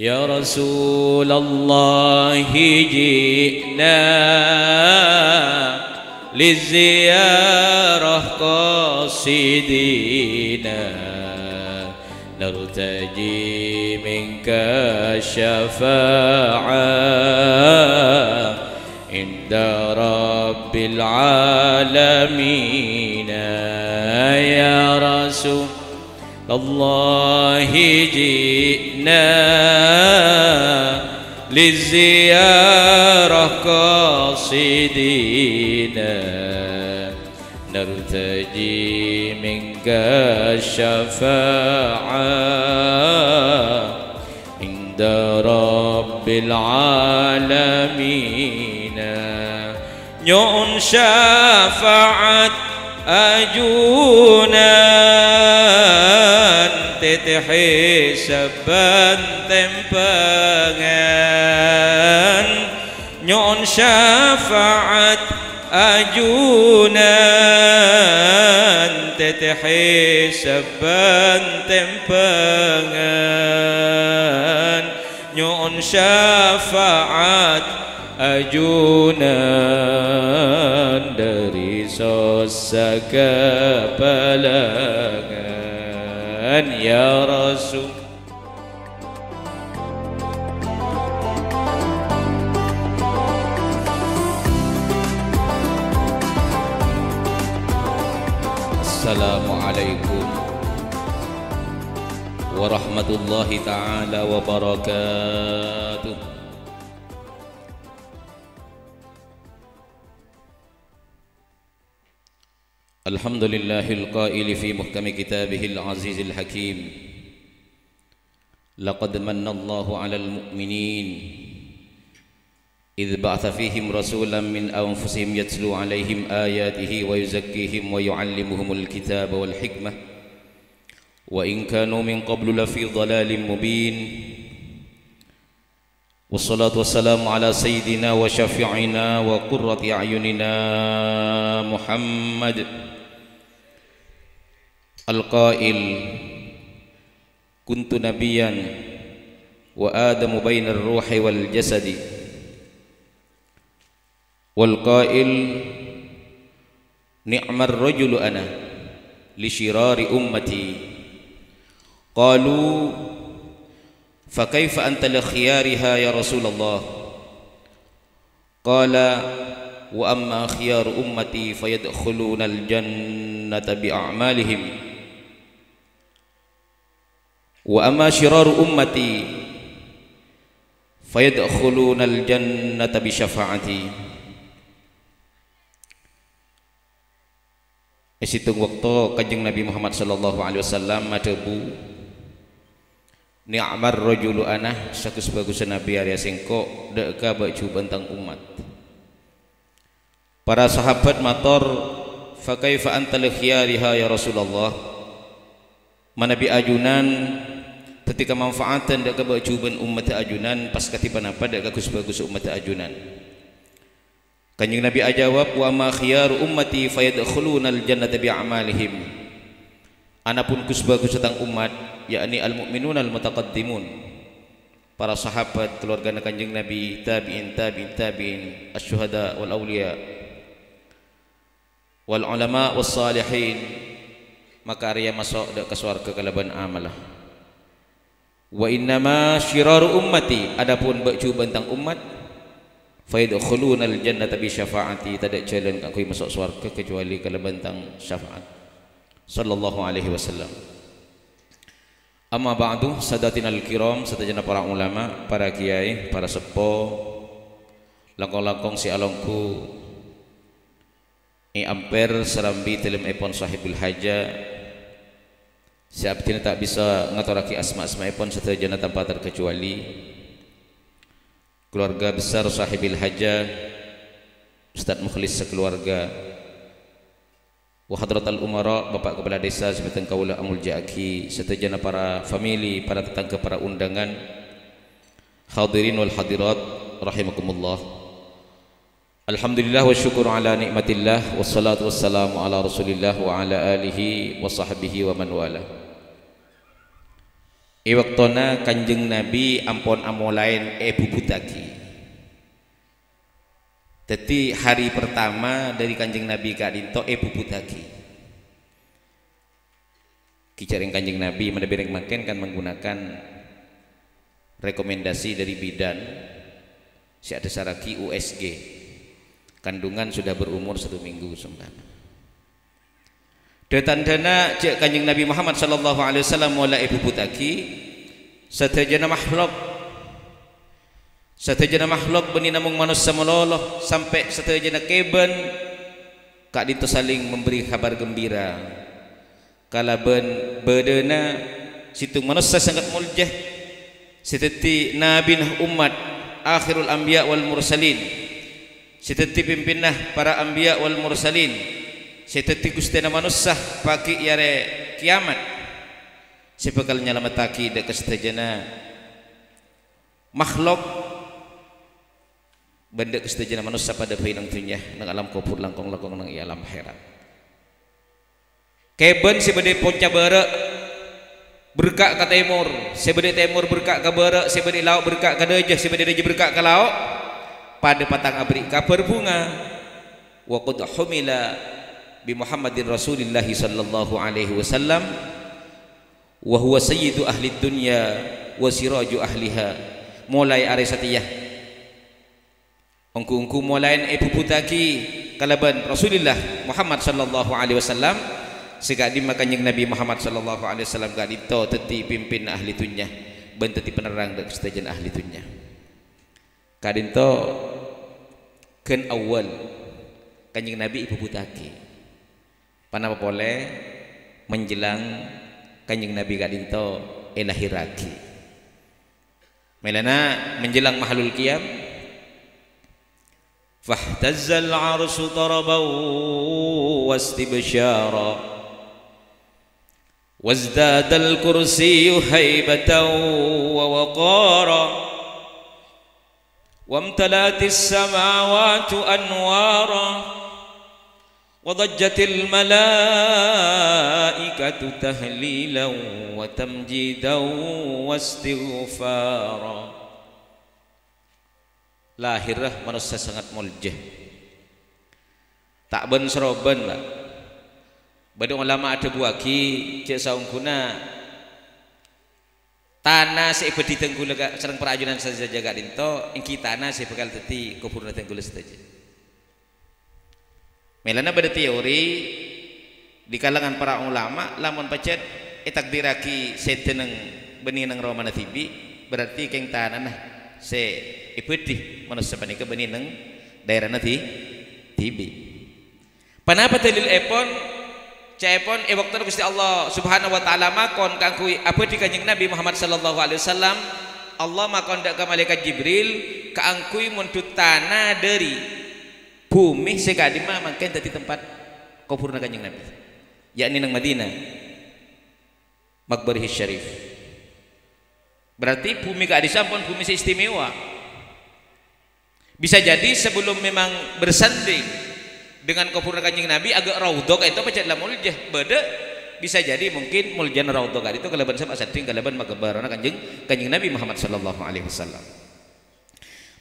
يا رسول الله جئنا للزيارة قاصدينا نرتجي منك الشفاعة عند رب العالمين يا رسول الله جئنا للزيارة قاصدينا نرتجي منك الشفاعة عند رب العالمين نيون شفاعة أجونا titih saban tempengan nyon syafaat ajunan titih saban tempengan nyon syafaat ajunan dari sosa kepalangan ya Rasul. Assalamualaikum warahmatullahi ta'ala wabarakatuh. Alhamdulillahil qaili fi muhkami kitabihil azizil hakim laqad mannallahu 'alal mu'minin idh ba'atha fihim rasulan min anfusihim yatlu 'alaihim ayatihi wa yuzakkihim wa yu'allimuhumul kitaba wal hikmah wa in kanu min qablu lafi dhalalin mubin. Wassalatu wassalamu ala sayyidina wa syafi'ina wa qurrati a'yunina Muhammad al-qail kuntu nabiyan wa adamu bainar ruhi wal jasadi wal qail ni'mar rajulu ana li shirari ummati qalu fa kaifa anta li khiyariha ya Rasulullah qala wa amma khiyaru ummati fayadkhuluna al-jannata bi a'malihim wa amma shiraru ummati fayadkhuluna al-jannata bi syafaati. Isitung waktu kanjeng Nabi Muhammad sallallahu alaihi wasallam madebu ni'mar rajulu ana sagus-bagus nabi area singko deka baju bentang umat. Para sahabat mator fa kaifa anta li khiyariha ya Rasulullah, manabi ajunan ketika manfaatan deka baju ben umat ajunan pas katipan apa deka bagus umat ajunan. Kanjeng Nabi ajawab wa ma khiyaru ummati fayadkhulunal jannata bi a'malihim. Anapun bagus tentang umat yakni al mu'minun al mutaqaddimun, para sahabat keluarga kanjeng Nabi, tabi'in asy-syuhada wal auliya wal ulama was salihin, maka arya masuk ke surga kalaban amalah. Wa innama syiraru ummati, adapun baju bentang umat fayadkhulunal jannata bi syafaati, tidak jalan aku masuk surga kecuali kalaban tang syafaat sallallahu alaihi wasallam. Amma ba'du, sadatinal kiram, sadayana para ulama, para kiai, para sepo, langkong-langkong si alongku amper serambi telem epon sahibul haja. Siap tina tak bisa ngaturaki asma-asma epon sadayana tanpa terkecuali. Keluarga besar sahibil haja, Ustaz Mukhlis sekeluarga, wa hadratal umara, bapak kepala desa sebatang kaula amul jaki, setajana para famili, para tetangga, para undangan, hadirin wal hadirat rahimakumullah. Alhamdulillah wa syukur ala nikmatillah, wassalatu wassalamu ala rasulillah wa ala alihi wa sahbihi wa man wala. Iwaktona Kanjeng Nabi ampon amolain bubutaki. Jadi hari pertama dari Kanjeng Nabi kadinto bubutaki. Kicaring Kanjeng Nabi mendebereng makan kan menggunakan rekomendasi dari bidan si ada saraki USG. Kandungan sudah berumur 1 minggu sembana. Datandana cek Kanjeng Nabi Muhammad sallallahu alaihi wasallam wala bubutaki satajana makhluk beni namung manusia meloloh sampai satajana keben kak dinto saling memberi kabar gembira kalaben bedena situng manusia sangat muljah siteti nabi umat akhirul anbiya wal mursalin siteti pimpinah para anbiya wal mursalin siteti gustena manusia pagi yare kiamat sepekal nyalamataki dek kestajana makhluk benda kestajana manusia pada bahinang dunia nang alam kubur langkong-langkong nang alam akhirat keben sebede ponca bara berkak ke timur sebede timur berkak ke bara sebede laut berkak ke dejah sebede dejah berkak ke laut pada patang abri kabar bunga wa qad humila bi Muhammadin Rasulillah sallallahu alaihi wasallam wa huwa sayyidu ahli dunya wa siraju ahliha mulai are satiyah ungku-ungku mulain puputaki kalaban Rasulullah Muhammad sallallahu alaihi wasallam segadi Kanjeng Nabi Muhammad sallallahu alaihi wasallam gadito teti pimpin ahli dunya ben teti penerang dak setajan ahli dunya kadinto ken awal Kanjeng Nabi puputaki panapa boleh menjelang Kanjeng Nabi kadinto lahiraki melana menjelang mahalul qiyam fahtazzal arsyu tarabaw wastibsyara wazdadal kursiyyu haibatan wa waqara wamtalatis samawati anwara وضجت الملائكة تهليلا وتمجيدا واستغفارا lahirlah manusia sangat muljah tak ben seroben lah badung ulama ada buaki cek saungkuna tanah seibedi tenggul serang perajunan saja jaga dinto ingki tanah sebekal teti kupurna tenggul saja melana pada teori di kalangan para ulama lamun pacet takdiraki seteneng benih nang romana tibi berarti keng tanah se ipedi manusia panika benih nang daerah nanti tibi panapa dalil epon caepon waktu Gusti Allah Subhanahu wa taala makon kangkui apa di Kanjeng Nabi Muhammad sallallahu alaihi wasallam Allah makon dak ka malaikat Jibril kaangkui muntut tanah dari bumi sekadima makin dari tempat kuburna Kanjeng Nabi yakni nang Madinah Makbarih Syarif berarti bumi keadisampun bumi istimewa bisa jadi sebelum memang bersanding dengan kuburna Kanjeng Nabi agak raudhah itu pecah dalam muljah beda bisa jadi mungkin muljan raudhah itu kalaban sama sanding kalaban magbarana Kanjeng Nabi Muhammad sallallahu alaihi wasallam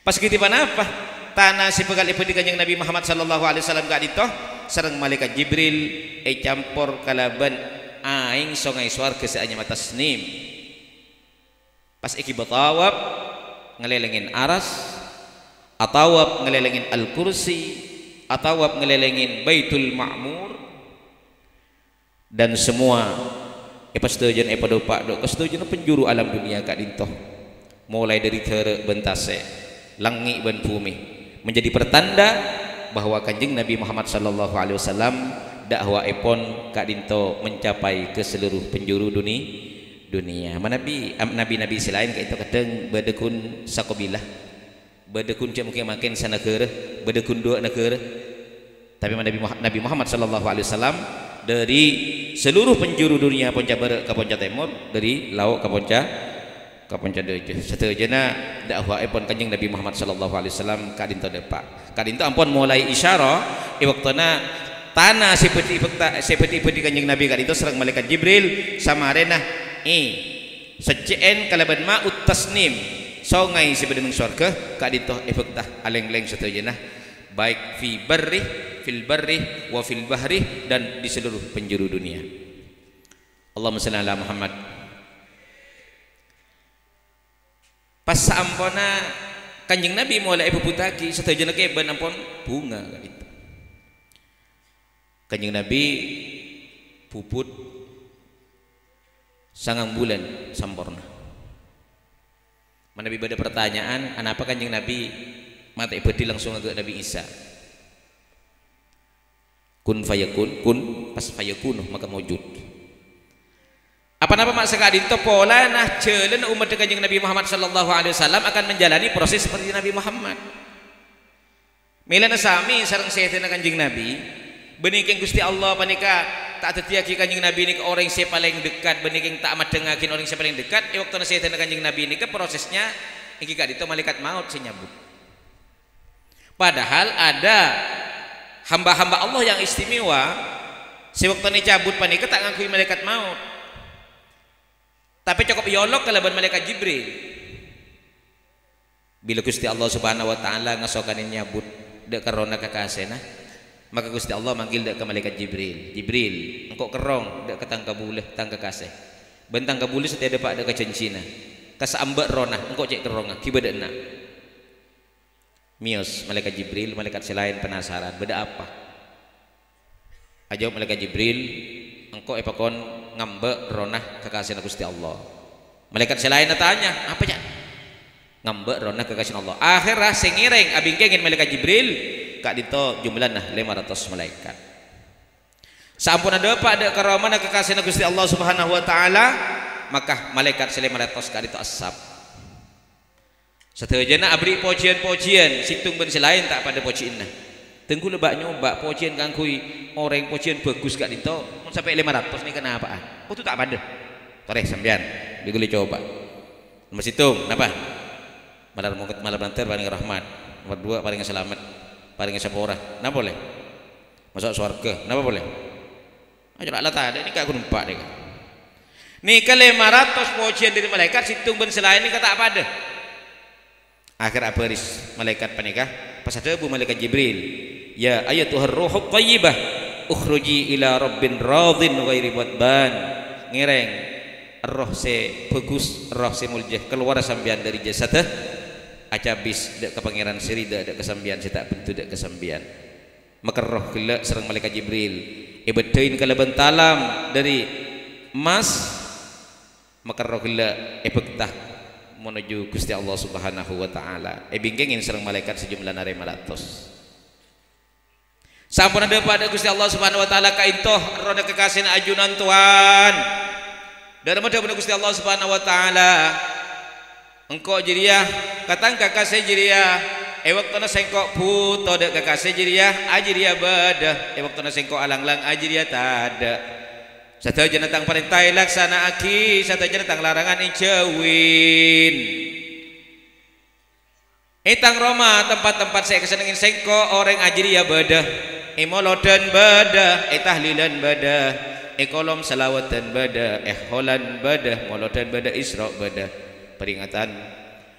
pas kitipan apa tanah si pegal ibu di Kanjeng Nabi Muhammad sallallahu alaihi wasallam kadito sareng malaikat Jibril campur kalaban aing songai swarga saanya mata tasnim pas iki batawab ngelelengin aras atawab ngelelengin al-kursi atawab ngelelengin Baitul Ma'mur dan semua setujan dopak do kesetujan penjuru alam dunia kadito mulai dari tere bentase langit dan bumi menjadi pertanda bahwa Kanjeng Nabi Muhammad sallallahu alaihi wasallam dakwah epon kadinto mencapai ke seluruh penjuru dunia. Nabi selain kayak itu kadang bedekun sakobilah bedekun cek mungkin makin sanegara bedekun dua negara tapi Nabi Muhammad sallallahu alaihi wasallam dari seluruh penjuru dunia ponca barat ke ponca timur dari laut ke ponca dejah seterusnya dakwah epon Kanjeng Nabi Muhammad sallallahu alaihi wasallam kadinto depak kadinto ampun mulai isyara waktuna tanah seperti Kanjeng Nabi kadinto serang malaikat Jibril sama arena seceen kalaban ma'ut tasnim songai sebenarnya surga kak ditoh efektah aleng-leng seterusnya baik fil barri wa fil bahri dan di seluruh penjuru dunia. Allahumma shalli ala Muhammad. Pas saampona Kanjeng Nabi mulai bebutaki seterusnya keben ampun bunga kak itu. Kanjeng Nabi puput sangang bulan sampurna. Nabi pada pertanyaan, kenapa Kanjeng Nabi mata ibadi langsung ke Nabi Isa? Kun fayakun, kun pas fayakun maka mewujud. Apa-apa maksa kadinto pola nah jalan umat Kanjeng Nabi Muhammad sallallahu alaihi wasallam akan menjalani proses seperti Nabi Muhammad. Milana sami sareng sayyidina Kanjeng Nabi, bening Gusti Allah panika tak tetiaki Kanjeng Nabi ini ke orang yang paling dekat bening tak madengakin orang yang paling dekat waktu nasihatnya Kanjeng Nabi ini ke prosesnya iki kak itu malaikat maut senyabut. Padahal ada hamba-hamba Allah yang istimewa sewaktu ini cabut panika tak ngakui malaikat maut tapi cukup yolok kalaban malaikat Jibril. Bila Gusti Allah subhanahu wa ta'ala ngasokanin nyabut dek karona kakasena maka Gusti Allah manggil dek ke malaikat Jibril. Jibril, engkau kerong dek ke tangka buleh tangka kasih. Bentang kabuleh setiap ada pak dek ke cencina. Kasambak rona, engkau cek kerong kiba dek nak. Mios malaikat Jibril, malaikat selain penasaran beda apa? Ajawab malaikat Jibril, engkau epakon ngambek rona kekasih Gusti Allah. Malaikat selain tanya, apa ya? Ngambek rona kekasih Allah. Akhirnya sengireng abingkengin malaikat Jibril kak dito jumlahnya 500 malaikat. Sampun ada pak ada karamana kekasih Gusti Allah subhanahu wa ta'ala maka malaikat 500 kak dito asap seterusnya abri pojian-pojian situng ben selain tak pada pojian tengku lebak nyoba pojian kangkui orang pojian bagus kak dito sampai 500 nih kenapaan oh itu tak pada toreh sambian diguli coba nomor situng kenapa malam nanti paling rahmat nomor 2 paling selamat paling sepora, kenapa boleh? Masuk surga, kenapa boleh? Aja lah tak ada, ini kak numpak deh. Nih ke 500 pujian dari malaikat, situng ben selain ini kata apa ada? Akhir abaris malaikat panikah, pas ada bu malaikat Jibril, ya ayatuhar ruhub tayyibah, ukhruji ila rabbin radin ghairi wadban, ngireng, roh se bagus, roh se muljah keluar sambian dari jasadnya. Acabis dak ke pangeran sirida dak kesambian saya tak bentuk dak kesambian maka roh gelak serang malaikat Jibril bedain kalaban talam dari emas maka roh gelak bektah menuju Gusti Allah subhanahu wa ta'ala bingkengin serang malaikat sejumlah 500 sampun ada pada Gusti Allah subhanahu wa ta'ala kaintoh roda kekasih ajunan Tuhan dan mudah Gusti Allah subhanahu wa ta'ala engkau jiriah katang kakase jiriah waktu na sengkok puto dek kakase jiriah ajiriah badah waktu na sengkok alang-lang ajiriah tada satu jenatang perintah laksana aki satu jenatang larangan ijawin itang Roma tempat-tempat saya kesenengin sengkok orang ajiriah badah imolodan badah tahlilan badah kolom salawatan badah holan badah molodan badah isra badah peringatan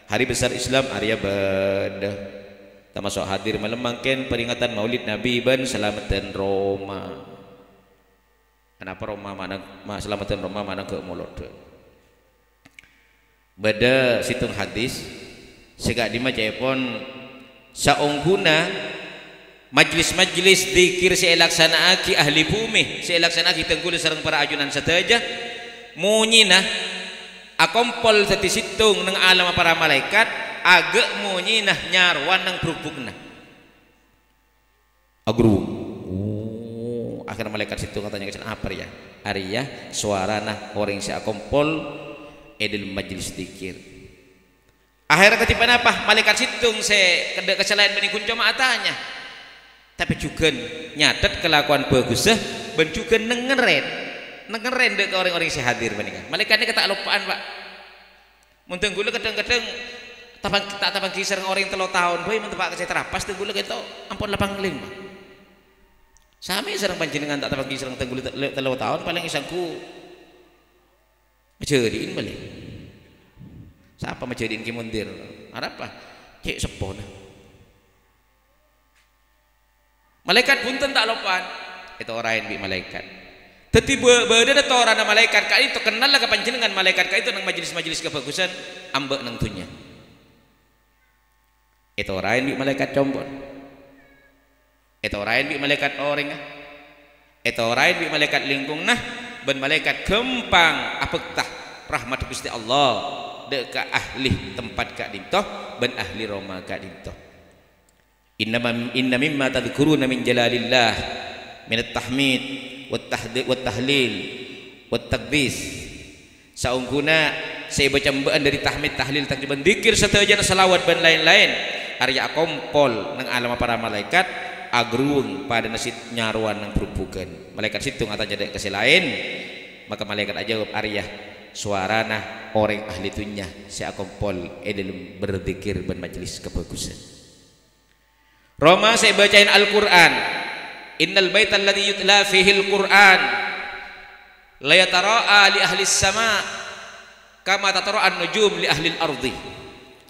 hari besar Islam Arya Badah termasuk hadir melemangkan peringatan Maulid Nabi ban selamatan Roma. Kenapa Roma mana selamatan Roma mana ke Molod Bada situng hadis segak dimajapon saungguna majlis-majlis zikir seelaksanaaki ahli bumi seelaksanaaki tenggul sareng para ajunan sataja munyina akompol sati situng nang alam para malaikat agak munyinah nyarwan nang berhubungna agru akhir malaikat situng katanya kesan apa ya Arya suara nah orang si akompol edil majlis dikir akhirnya ketipan apa malaikat situng se kedek kesalahan menikun cuma atanya tapi juga nyatet kelakuan bagusnya dan juga nengeren dek orang-orang yang hadir menikah malaikatnya ketak lupaan pak munteng gula kadang-kadang tak tapang kisah orang yang 3 tahun boy mentepak saya terapas teng gula gitu ampun 85 sami sareng panjenengan tak tapang kisah teng gula 3 tahun paling isangku jadiin balik Siapa majadiin ki mundir? Apa? Cek sepon. Malaikat punten tak lopan. Itu orang yang bi malaikat. Tetapi beda ada orang malaikat kali itu kenal lah kepanjenengan malaikat kali itu nang majelis-majelis kebagusan ambek nang tunya. Itu orang yang bi malaikat combon. Itu orang yang bi malaikat orang. Itu orang yang bi malaikat lingkung nah ben malaikat gempang apektah rahmat Gusti Allah dek ka ahli tempat kak dintoh ben ahli Roma kak dintoh. Inna mimma tadhkuruna min jalalillah min at-tahmid wat tahlil wat taqdis saungkuna saya baca mbaan dari tahmid tahlil takbir dzikir satajana selawat dan lain-lain arya kompol nang alam para malaikat agrung pada nasid nyaruan nang perupukan malaikat situ ngata jadi kasih lain maka malaikat aja arya suarana orang ahli tunya si akompol dalam berzikir dan majelis kebagusan. Roma saya bacain Al-Qur'an. Innal baita alladhi yutla fihi al-Qur'an la yatara'a li ahli as-sama' kama tatara'a an-nujum li ahli al-ardi.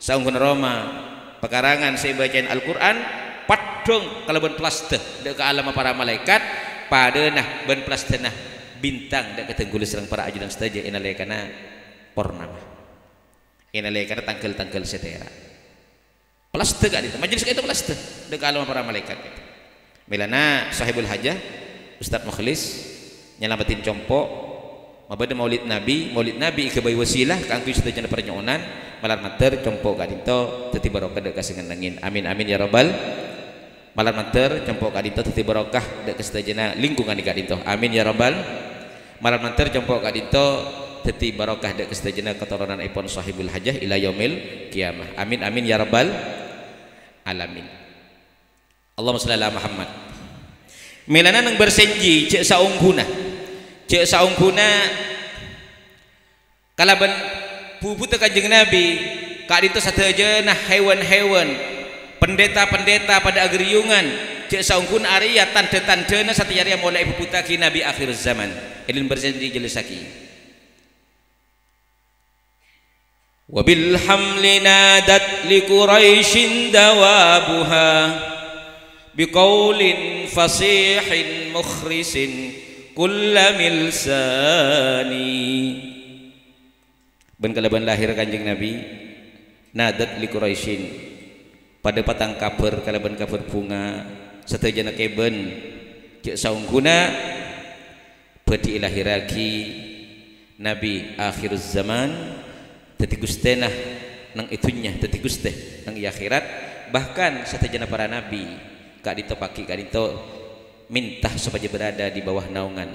Saungkeun Roma pekarangan saya bacain Al-Qur'an padong kalaban plaste dek ka alam para malaikat padeunah ben plastenah bintang dek ketenggul serang para ajudan saja inalaikana purnama. Inalaikana tangkel-tangkel setera. Plaste gak itu majelis itu plaste dek alam para malaikat itu. Milana sahibul hajah Ustaz Mukhlis nyelamatin compo mabada maulid nabi ke bayi wasilah kangku sedaya pernyonan malar mater compo ka dinto teti barokah dek kasengan nangin amin amin ya rabbal malar mater compo ka dinto teti barokah dek sedaya lingkungan ka dinto amin ya rabbal malar mater compo ka dinto teti barokah dek sedaya keturunan ipon sahibul hajah ila yaumil kiamah amin amin ya rabbal alamin. Allahumma shalli ala Muhammad. Milana nang bersenji cek saungguna kalaban puputa kanjeng Nabi kak itu satajana hewan-hewan pendeta-pendeta pada agriyungan cek saungguna arya tanda-tandana satiyarya mulai puputa ki Nabi akhir zaman ilin bersenji jelasaki wabil hamli nadat li quraisyin dawabuha biqaulin fasihin mukhrisin kulla milsani. Ben kalaban lahir kanjeng Nabi nadat li quraisyin pada patang kabar kalaban kabar bunga satejana keben cek saungguna badi lahiraki Nabi akhir zaman teti gustenah nang itunya teti guste nang akhirat bahkan satejana para nabi kak dito paki kak dito minta supaya berada di bawah naungan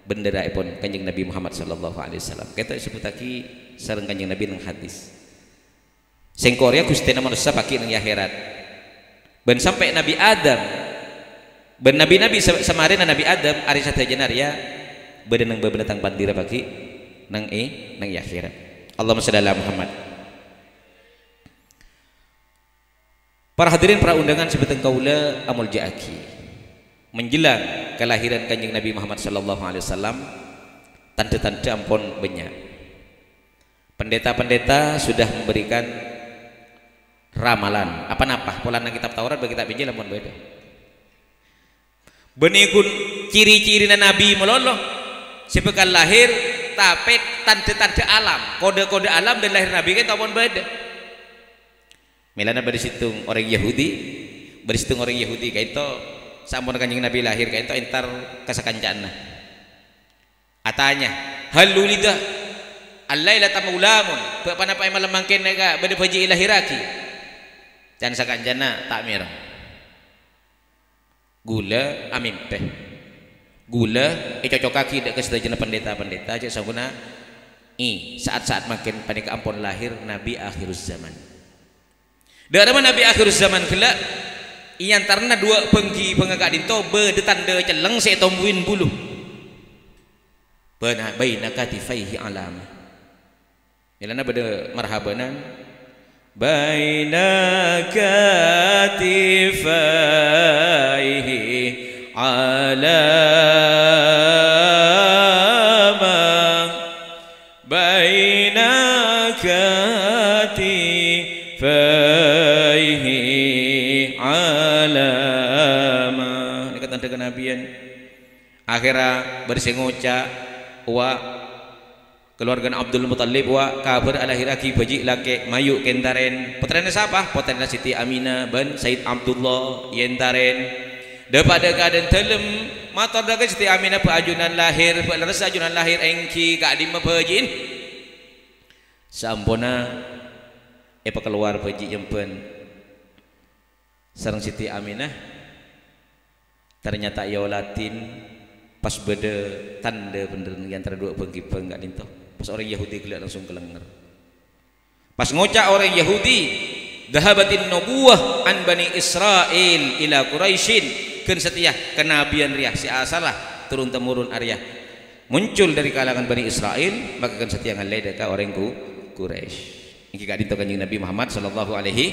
bendera ipon kanjeng Nabi Muhammad sallallahu alaihi wasallam kita sebutaki sareng kanjeng Nabi nang hadis sing Korea gustena manusia paki nang akhirat ben sampai Nabi Adam ben nabi-nabi samarena Nabi Adam ari satejana arya beureun nang bebenetang pandira paki nang akhirat. Allahumma shalli ala Muhammad. Para hadirin para undangan sebeteng kaula amul jaaki menjelang kelahiran kanjeng Nabi Muhammad sallallahu alaihi wasallam tanda-tanda ampun banyak. Pendeta-pendeta sudah memberikan ramalan apa-apa pola nang kitab Taurat bagi kitab Injil ampun beda. Benikun ciri-cirina Nabi meloloh sebekal lahir tapi tanda-tanda alam kode-kode alam dan lahir Nabi kita ampun beda. Milana berisitung orang Yahudi berisitung orang Yahudi kayak itu sampun kanjeng Nabi lahir kayak itu entar kasakancana atanya halulida allailata maulamun panapa malam mangken nega bade paji ilahiraki dan sakancana takmir gula amimpe gula cocokaki dek kesedajana pendeta-pendeta aja sampuna saat-saat makin panika ampun lahir Nabi akhir zaman. Darama Nabi akhir zaman kelak iantarna dua penggi pengagak dinto bedetanda celeng se tombuin bulu bana baina katifaihi alam ilana beda marhabanan baina katifaihi alama baina faihi alama. Ini kata kenabian. Akhirnya bersengoca wa keluarga Abdul Muttalib wa kabar alahir aki baji lake mayu kentaren. Putranya siapa? Putranya Siti Aminah bin Said Abdullah yentaren. Daripada keadaan telem motor daga Siti Aminah paajunan lahir, pelerasa ajunan lahir engki kak di mapajin. Sampuna keluar baji yempen sareng Siti Aminah ternyata yolatin pas beda tanda bener antara dua pengkipeng gak dinto. Pas orang Yahudi kelihatan langsung kelenger. Pas ngocak orang Yahudi, dhahabatin nubuwah an bani Israel ila Quraisyin, keun setia kenabian riah si asalah turun temurun Arya muncul dari kalangan bani Israel, maka keun setia ngalai ka orang Quraisy. Iki gak dinto kanjeng Nabi Muhammad sallallahu alaihi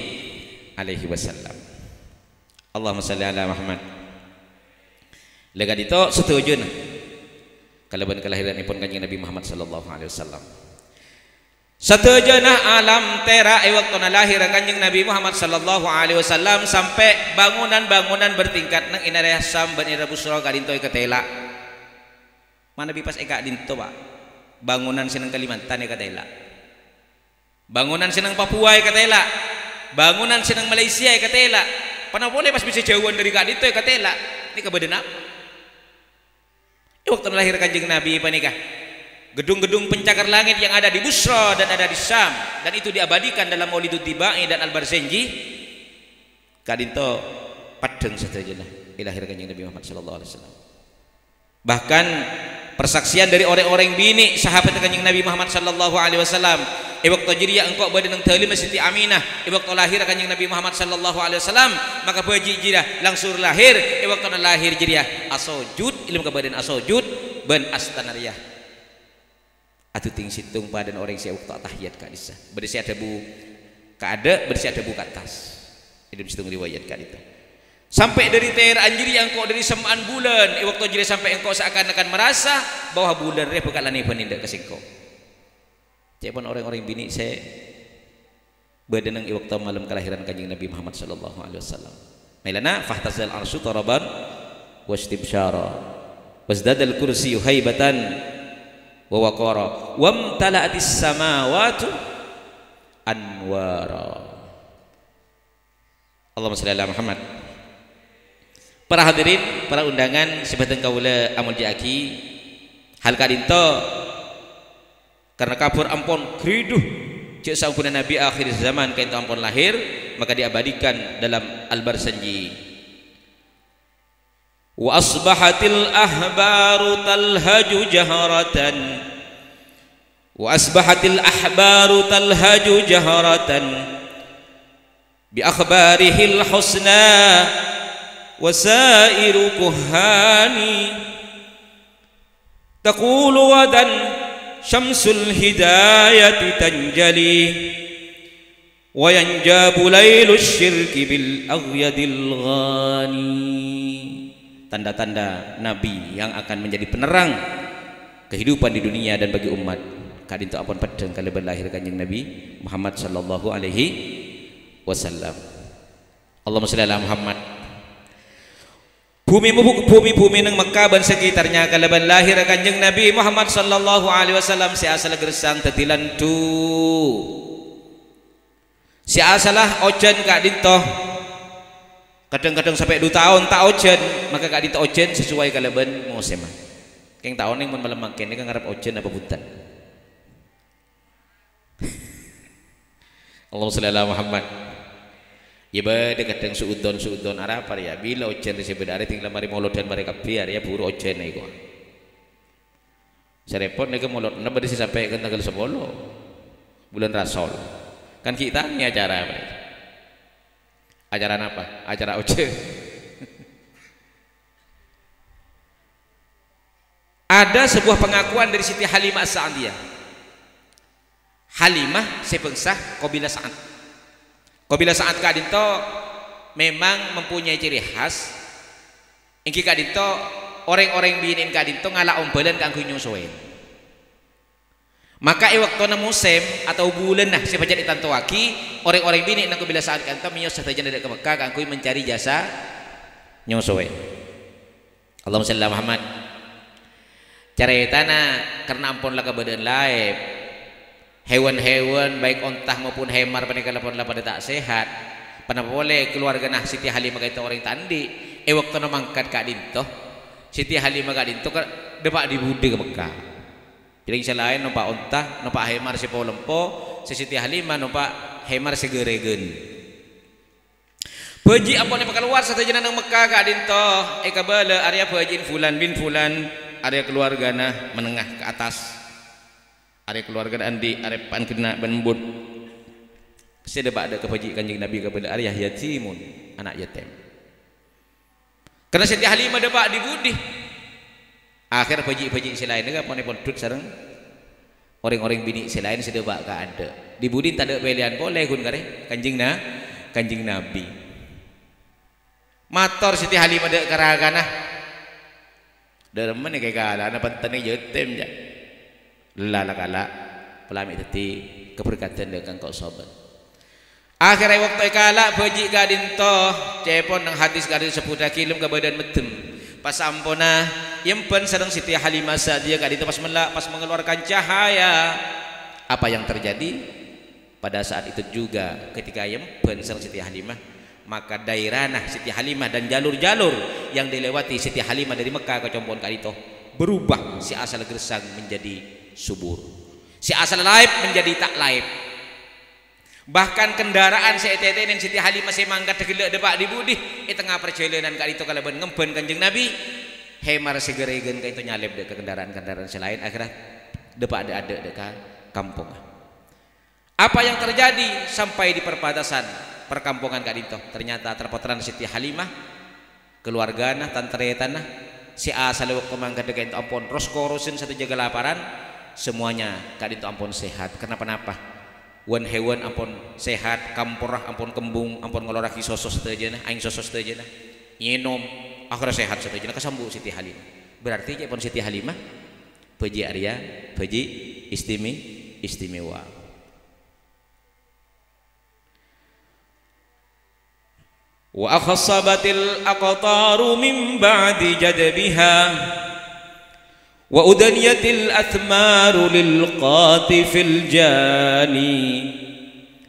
wasallam. Allahumma shalli ala Muhammad. Lega dito setuju nah kalaban kelahiranipun kanjeng Nabi Muhammad sallallahu alaihi wasallam. Setuju nah alam tera waktuna lahir kanjeng Nabi Muhammad sallallahu alaihi wasallam sampai bangunan-bangunan bertingkat nang inaraya Sam ban ira Busra kadinto katela. Mana bi pas eka dinto Pak. Bangunan sinang Kalimantan katela. Bangunan sinang Papua katela. Bangunan sinang Malaysia katela. Pana boleh pas bisa jauhan dari kadinto katela. Ini kebadan apa? Waktu lahir kanjeng Nabi panikah gedung-gedung pencakar langit yang ada di Busra dan ada di Syam, dan itu diabadikan dalam Maulidut Tibai dan Al-Barzanji kadinto padeng satajana ilahir kanjeng Nabi Muhammad sallallahu alaihi wasallam. Bahkan persaksian dari orang-orang bini sahabat kanjeng Nabi Muhammad sallallahu alaihi wasallam waktu jiria engkau badan nang talim Siti Aminah waktu lahir kanjeng Nabi Muhammad sallallahu alaihi wasallam, maka baji jiria langsung lahir waktu lahir jiria asojud ilmu kebadan asojud ban astanariyah atuh ting situng padan orang sia waktu tahiyat kadisa berisi ada bu kaada berisi ada bu katas itu situng riwayat kadita sampai dari ter anjiri engkau dari semaan bulan waktu jiria sampai engkau seakan-akan merasa bahwa bulan re bakalan panindak kesingkau. Cepon orang-orang bini saya badanang waktu malam kelahiran kanjeng Nabi Muhammad sallallahu alaihi wasallam. Mailana fahtazal arsy taraban wastibsyara wasdadal kursiyyu haibatan wa waqara wamtala'atis samawati anwara. Allahumma shalli ala Muhammad. Para hadirin, para undangan sebatang kaula amul jaaki hal kadinto karena kabur ampun kriduh cek sampuna Nabi akhir zaman kain ampun lahir, maka diabadikan dalam Al-Barzanji. Wa asbahatil ahbaru talhaju jaharatan wa asbahatil ahbaru talhaju jaharatan bi akhbarihil husna wasairu kuhani taqulu wadan syamsul hidayati tanjali wa yanjabu lailus syirki bil aghyadil ghani. Tanda-tanda Nabi yang akan menjadi penerang kehidupan di dunia dan bagi umat kadinto apun pedeng kaleban lahir kanjeng Nabi Muhammad sallallahu alaihi wasallam. Allahumma shalli ala Muhammad. Bumi nang Mekah dan sekitarnya kalaban lahir kanjeng Nabi Muhammad sallallahu alaihi wasallam si asal gersang tetilan tu si asalah ojen kak dinto kadang-kadang sampai 2 tahun tak ojen, maka kak dinto ojen sesuai kalaban musim keng tahun yang malam makin ini kan ngarep ojen apa butan. Allahumma shalli ala Muhammad. Ya bade kadang suudon arah apa ya bila ojen di sebedare tinggal mari molot dan mereka biar ya buru ojen iku. Serepot nek molot napa disi sampai ke tanggal 10 bulan Rasul. Kan kita ini acara apa? Acara apa? Acara ojen. Ada sebuah pengakuan dari Siti Halimah As-Sa'diyah. Halimah sepengsah kabilah Sa'ad. Kabilah Sa'ad kadinto memang mempunyai ciri khas. Ingki kadinto orang-orang binin kadinto ngalah ombelan kanggo nyusuin. Maka waktu na musim atau bulan nah si pajak ditantawaki orang-orang bini nak bila saat kanta miyos saja dari ke Mekah kangkui mencari jasa nyosowe. Allahumma shalli ala Muhammad. Caritana karena ampun laka badan laib hewan-hewan baik ontah maupun hemar panika lapon pada tak sehat pana boleh keluarga nah Siti Halimah kaita orang tandi waktu na mangkat ka dinto Siti Halimah ka dinto depak di budi ke Mekah. Jadi selain numpak ontah, numpak hemar si Paulempo, si Siti Halimah numpak hemar si Geregen. Peji apa nih keluar satu jenang Mekah ka dinto, kabala area pejin fulan bin fulan, area keluarga nah menengah ke atas, area keluarga andi, area pan kena benbut. Sedebak ada kepeji kanjeng Nabi kepada area yatimun, anak yatim. Karena Siti Halimah depak di budi. Akhir pejik-pejik selain juga pun dut sareng orang-orang bini selain sedebak ka ada di budin tak ada pilihan boleh kun kare kanjing Nabi mator Siti Halimah dek karagana deremen kayak kala ana pantane yetem ja lala kala pelami teti keberkatan dengan kau sobat akhirnya waktu kala pejik ka dinto cepon nang hadis ka sepudak kilim ka badan metem pas ampona yempen sedang Siti Halimah saja kali itu pas mengeluarkan cahaya apa yang terjadi pada saat itu juga ketika yempen sedang Siti Halimah maka daerah Siti Halimah dan jalur-jalur yang dilewati Siti Halimah dari Mekah ke Compon kali itu berubah si asal gersang menjadi subur si asal laib menjadi tak laib bahkan kendaraan si ETT dan Siti Halimah si mangkat tegilek depak di budi di tengah perjalanan kali itu kalaban ngemben kanjeng Nabi hemar segeregen ka itu nyalip dek ke kendaraan-kendaraan selain akhirnya depak ada ke kampung. Apa yang terjadi sampai di perbatasan perkampungan kali itu ternyata terpotran Siti Halimah keluargana tanteretana si asal waktu mangkat dek itu ampun roskorosin satu jaga laparan semuanya kali itu ampun sehat kenapa-napa wan hewan ampun sehat kampurah ampun kembung ampun ngeloraki sosos tejana aing sosos tejana nyinom akhirnya sehat tejana kesambu Siti Halimah berarti pun Siti Halimah peji Arya peji istimewa wa akhassabatil aqtaru min ba'di jadbiha wa udaniyatil athmaru lil qatifil jani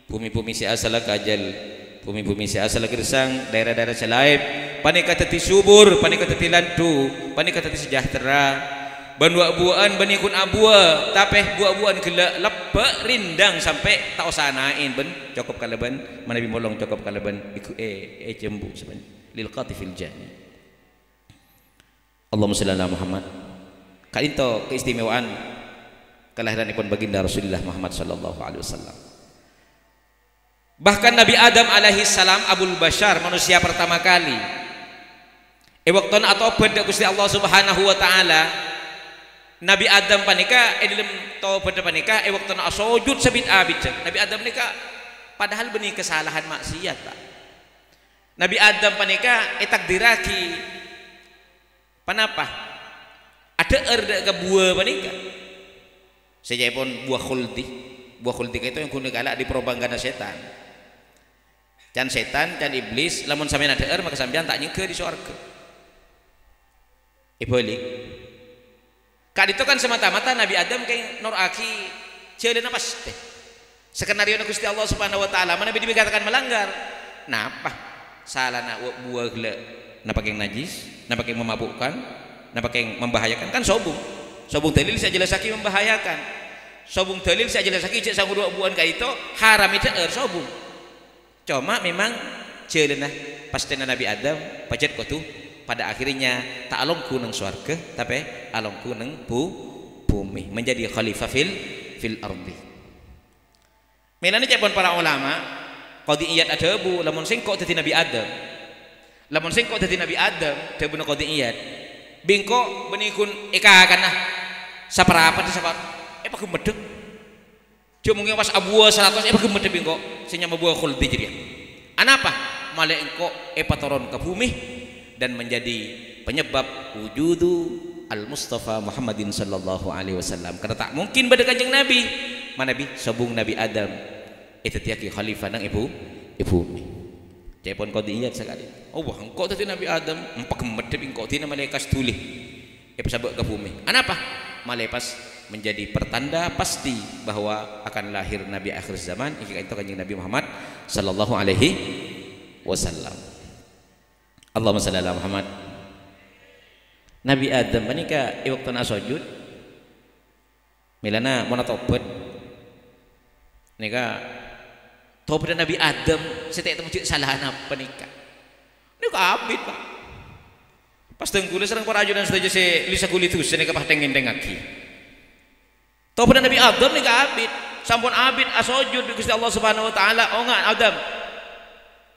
bumi-bumi si asal kajal bumi-bumi si asal gersang daerah-daerah selaib panika teti subur panika teti lantu panika teti sejahtera ban buan banikun abua tapeh buah-buahan gela lepek rindang sampai tak usanain ben cukup kalaban manabi molong cukup kalaban iku jembu sebenarnya lil qatifil jani Allahumma shalli ala Muhammad. Kali itu keistimewaan kelahiran ikon baginda Rasulullah Muhammad sallallahu alaihi wasallam. Bahkan Nabi Adam alaihi salam Abul Bashar manusia pertama kali. Waktu atau pada Gusti Allah Subhanahu wa taala Nabi Adam panika dalam tau pada panika waktu sujud sabit abid. Nabi Adam nika padahal benih kesalahan maksiat Pak. Nabi Adam panika takdiraki panapa? Ada ke buah panika saya pun buah khuldi itu yang kuning galak di propaganda setan can iblis lamun sampean ada maka sampean tak nyengke di surga ibalik kad itu kan semata-mata Nabi Adam kayak nur aki ceuleuh pasti skenario Gusti Allah Subhanahu wa taala mana Nabi dikatakan melanggar napa salahna buah gila napa yang najis napa yang memabukkan napa yang membahayakan kan sobung dalil saya jelasaki membahayakan sobung dalil saya jelasaki cek sang dua buan ka itu haram itu sobung cuma memang ceuleuh pastena Nabi Adam pacet kotu pada akhirnya tak alongku nang swarga tapi alongku nang bumi menjadi khalifah fil ardi melane cek pun para ulama qadiyat ada bu lamun singkok dadi Nabi Adam debu qadiyat bingko benikun kana saparapat pakai medek cuma mungkin pas abua 100 pakai medek bingko senyama buah khuldi jadi anapa malah engko patoron ke bumi dan menjadi penyebab wujudu al-Mustafa Muhammadin sallallahu alaihi wasallam. Karena tak mungkin pada kanjeng Nabi. Mana Nabi? Sabung Nabi Adam. Itu tiaki khalifah nang ibu mi. Cepon kau diingat sekali. Oh wah, engkau tadi Nabi Adam, empak medep engkau tina malaikat tuli. Sabak ke bumi. Kenapa? Malaikat menjadi pertanda pasti bahwa akan lahir Nabi akhir zaman. Itu kanjeng Nabi Muhammad sallallahu alaihi wasallam. Allahumma shalli ala Muhammad. Nabi Adam menikah waktu na sujud milana mau tobat nikah tobat Nabi Adam setiap temu salah apa nikah ini kabit pak pas tengkulis serang para ajudan saja si lisa kulit itu sini kapah tengin tengaki tobat Nabi Adam nikah abid sampun abid asujud di Gusti Allah Subhanahu wa taala. Oh enggak Adam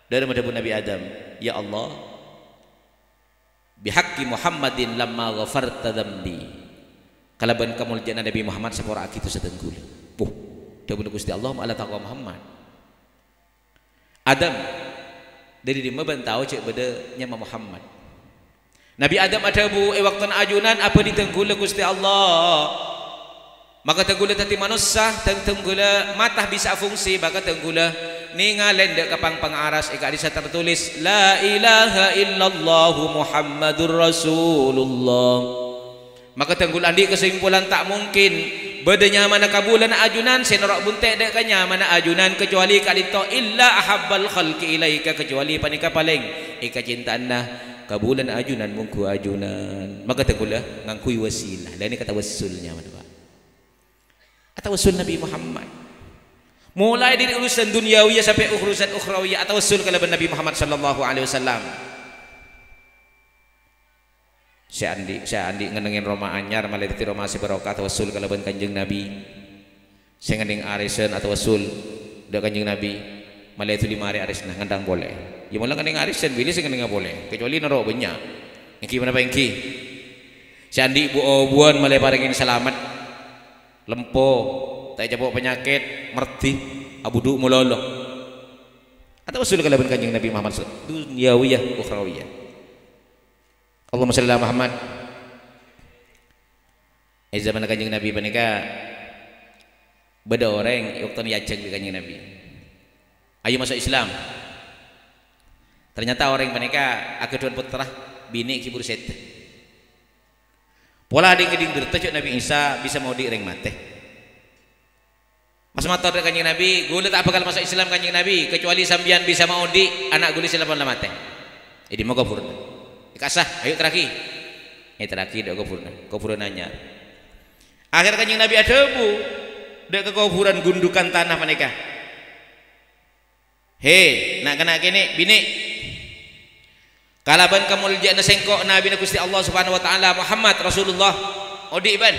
dari madhabun Nabi Adam, ya Allah bihaqqi Muhammadin lamma ghafarta dzambi. Kalaban kamuljan Nabi Muhammad sapora akitu satenggul. Dawuh Gusti Allah ala taqwa Muhammad. Adam dari lima bantau cek beda nya Muhammad. Nabi Adam ada bu waktu ajunan apa ditenggul Gusti Allah. Maka tenggula tati manusia, tenggula mata bisa fungsi, maka tenggula ningalen dek kapang pangaras ika bisa tertulis la ilaha illallah Muhammadur Rasulullah. Maka tenggula andi kesimpulan tak mungkin bedanya mana kabulan ajunan senorok buntek dek kanya mana ajunan kecuali kalito illa ahabbal khalqi ilaika kecuali panika paling ika cintaan nah kabulan ajunan mungku ajunan. Maka tenggula ngangkui wasilah. Dan ini kata wasulnya mana atau usul Nabi Muhammad mulai dari urusan duniawiyah sampai urusan ukhrawiyah atau usul kalaban Nabi Muhammad sallallahu alaihi wasallam. Saya andi ngenengin Roma anyar malai ti Roma sebarokah atau usul kalaban kanjeng Nabi. Saya ngending arisan atau usul da kanjeng Nabi malai tu 5 hari arisna ngendang boleh. Ya mula ngending arisan bilih sing ngending boleh kecuali naro banyak. Engki mana pa engki? Saya andi buon malai parengin selamat lempo, tak jabok penyakit, merti, abudu mulolo. Atau usul kalaban kanjeng Nabi Muhammad dunyawiyah ukhrawiyah. Allahumma shalli ala Muhammad. Zaman kanjeng Nabi panika beda orang waktu diajak di kanjeng Nabi. Ayo masuk Islam. Ternyata orang panika akeduan putra bini kibur set. Pola ding bertejok Nabi Isa bisa mau direng mate. Mas mator kanjeng Nabi, gula tak bakal masuk Islam kanjeng Nabi kecuali sambian bisa mau di anak gula silapan la mate. Jadi mau kafurna. Dikasah, ayo terakhir. Terakhir dak kafurna nanya. Akhir kanjeng Nabi ada bu, dak kekufuran gundukan tanah menika. He, nak kena kene bini. Kalaban kamuljan sengkok Nabi Gusti Allah Subhanahu wa taala Muhammad Rasulullah odi ban.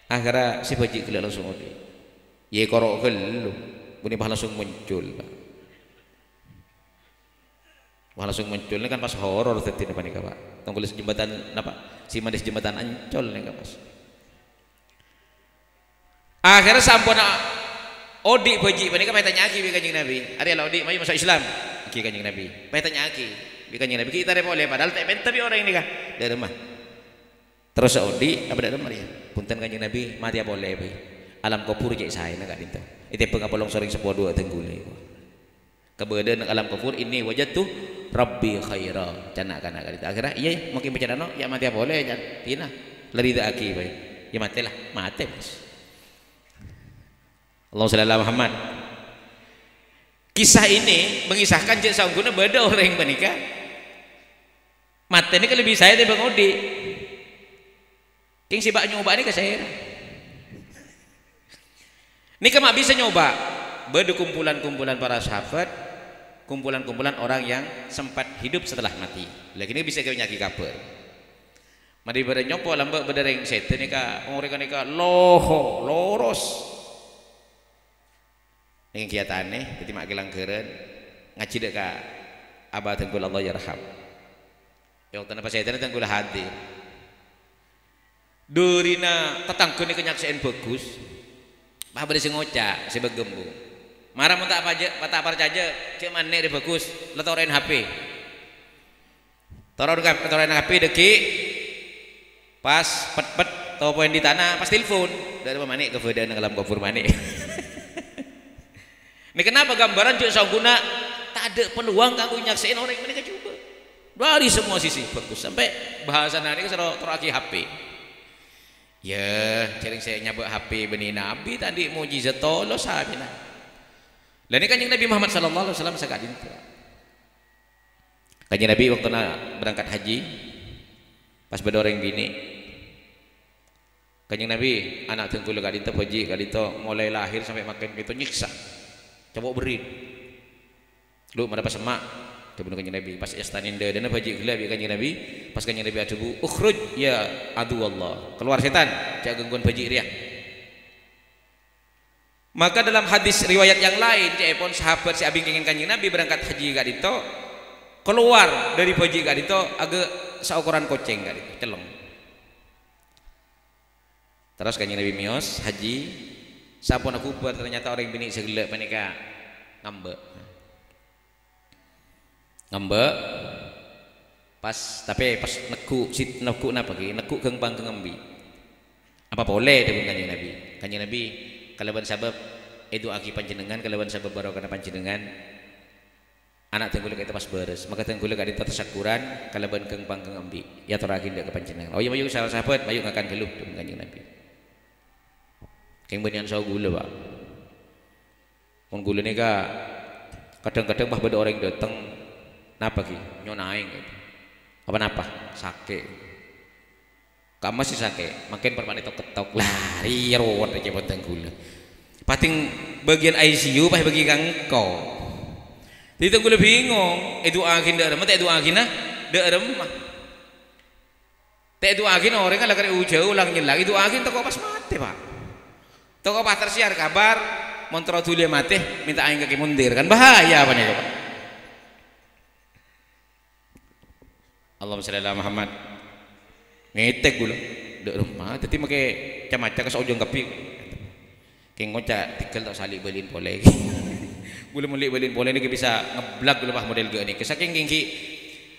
Akhirnya si baji kela langsung odi. Ye korok kelu, buni bah langsung muncul. Bah langsung muncul ini kan pas horor tadi depan nika Pak. Tunggu jembatan napa? Si manis jembatan Ancol nika Mas. Akhirnya sampun odi baji panika tanya aki kanjeng Nabi. Ari la odi maju masuk Islam. Ki kanjeng Nabi. Tanya aki. Bikannya Nabi kita boleh padahal tapi orang ini kah dari rumah terus Saudi apa dari rumah ya punten kanjeng Nabi mati ya boleh bay alam kufur cek saya nak dinta itu pengapolong sering sebuah dua tenggule kebetulan alam kufur ini wajah tuh Rabbi khaira canak kana kita akhirnya iya mungkin bicara no ya mati ya boleh tina lari dak aki bay ya mati lah mati mas Allahumma shalli ala Muhammad. Kisah ini mengisahkan cek sangguna beda orang yang menikah mati ini lebih saya dari Bang Odi king si bak nyoba ini ke saya ini kan bisa nyoba beda kumpulan-kumpulan para sahabat kumpulan-kumpulan orang yang sempat hidup setelah mati lagi ini bisa kau nyaki kabar mari pada nyopo lambak bedereng setan ini kak orang ini kak loho loros dengan kiatannya jadi mak kilang keren ngaji dek kak abah tengkul Allah yarham ya waktu napa saya tengkul hadir durina tetangkun ini kenyaksian bagus bah beri sengoca si begembu marah muntah apa aja patah apa aja cek mana ini bagus letorin HP torin HP deki Pas pet tau poin di tanah pas telepon dari manik ke vedan dalam kufur manik. Ini kenapa gambaran cuk sangguna tak ada peluang kanggo nyaksain orang mereka coba. Dari semua sisi bagus sampai bahasan hari kalau teraki HP. Ya, sering saya nyabak HP benih Nabi tadi mujizat tolo sabina. Lah ini kanjeng Nabi Muhammad sallallahu alaihi wasallam sakadin. Kanjeng Nabi waktu berangkat haji pas bedoreng bini. Kanjeng Nabi anak tengkul kadito haji kadito mulai lahir sampai makan itu nyiksa. Coba beri. Lu mendapat semak kemudian kanjeng Nabi pas istaninda dan haji gelap ya kanjeng Nabi pas kanjeng Nabi adubu ukhruj ya adu Allah keluar setan jangan gangguan haji dia. Maka dalam hadis riwayat yang lain cepon sahabat si abing ingin kanjeng Nabi berangkat haji kadito keluar dari haji kadito agak seukuran koceng kadito celeng. Terus kanjeng Nabi mios haji sampun aku buat ternyata orang bini segelak menika ngambek pas tapi pas neku napa ki neku gengpang kengembi apa boleh dengan kanjeng Nabi kalaban sabab itu aki panjenengan kalaban sabab barokah panjenengan anak tenggulek itu pas beres maka tenggulek ada tersakuran kalaban gengpang kengembi ya terakhir ndak ke panjenengan oh iya mayu sahabat mayu ngakan gelup dengan kanjeng Nabi keng banian saw gula pak mun gula nika kadang-kadang bah beda orang datang napa ki nyonaing gitu apa napa sake kamu sih sake makin permane ketok lari rawat aja boteng gula pating bagian ICU pas bagi kangko itu gula bingung itu angin dak remah itu angin nah dak remah itu angin orang kan lagi jauh ulang nyelang itu angin toko pas mati pak toko pas tersiar kabar montro dulu mati minta aing kaki mundir kan bahaya apa nih pak Allahumma sholli ala Muhammad ngetek gula dak rumah tadi make camaca ke saujung kapi keng ngoca tikel tak salik balin pole gula mulik balin pole ni bisa ngeblak gula bah model ge ni saking kengki